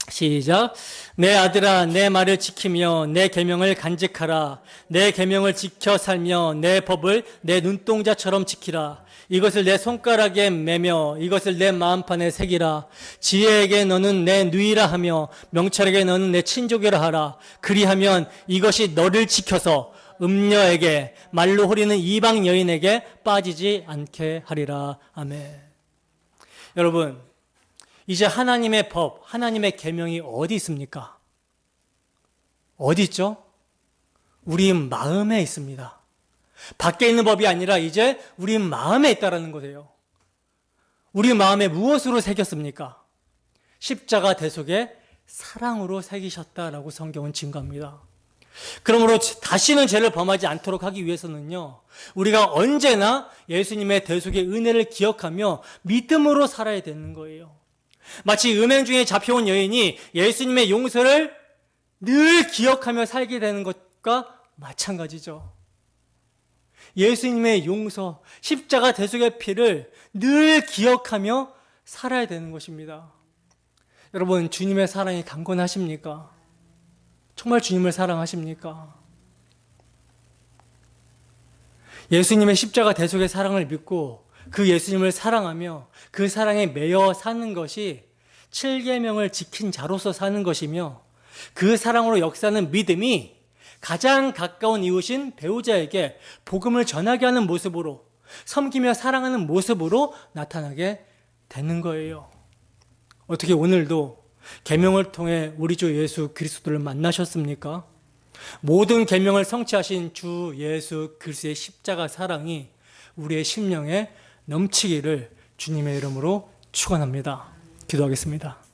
시작. 내 아들아, 내 말을 지키며 내 계명을 간직하라. 내 계명을 지켜 살며 내 법을 내 눈동자처럼 지키라. 이것을 내 손가락에 매며 이것을 내 마음판에 새기라. 지혜에게 너는 내 누이라 하며 명철에게 너는 내 친족이라 하라. 그리하면 이것이 너를 지켜서 음녀에게, 말로 호리는 이방 여인에게 빠지지 않게 하리라. 아멘. 여러분, 이제 하나님의 법, 하나님의 계명이 어디 있습니까? 어디 있죠? 우리 마음에 있습니다. 밖에 있는 법이 아니라 이제 우리 마음에 있다라는 거예요. 우리 마음에 무엇으로 새겼습니까? 십자가 대속에 사랑으로 새기셨다라고 성경은 증거합니다. 그러므로 다시는 죄를 범하지 않도록 하기 위해서는요, 우리가 언제나 예수님의 대속의 은혜를 기억하며 믿음으로 살아야 되는 거예요. 마치 음행 중에 잡혀온 여인이 예수님의 용서를 늘 기억하며 살게 되는 것과 마찬가지죠. 예수님의 용서, 십자가 대속의 피를 늘 기억하며 살아야 되는 것입니다. 여러분, 주님의 사랑이 강건하십니까? 정말 주님을 사랑하십니까? 예수님의 십자가 대속의 사랑을 믿고 그 예수님을 사랑하며 그 사랑에 매여 사는 것이 7계명을 지킨 자로서 사는 것이며, 그 사랑으로 역사하는 믿음이 가장 가까운 이웃인 배우자에게 복음을 전하게 하는 모습으로, 섬기며 사랑하는 모습으로 나타나게 되는 거예요. 어떻게 오늘도 계명을 통해 우리 주 예수 그리스도를 만나셨습니까? 모든 계명을 성취하신 주 예수 그리스도의 십자가 사랑이 우리의 심령에 넘치기를 주님의 이름으로 축원합니다. 기도하겠습니다.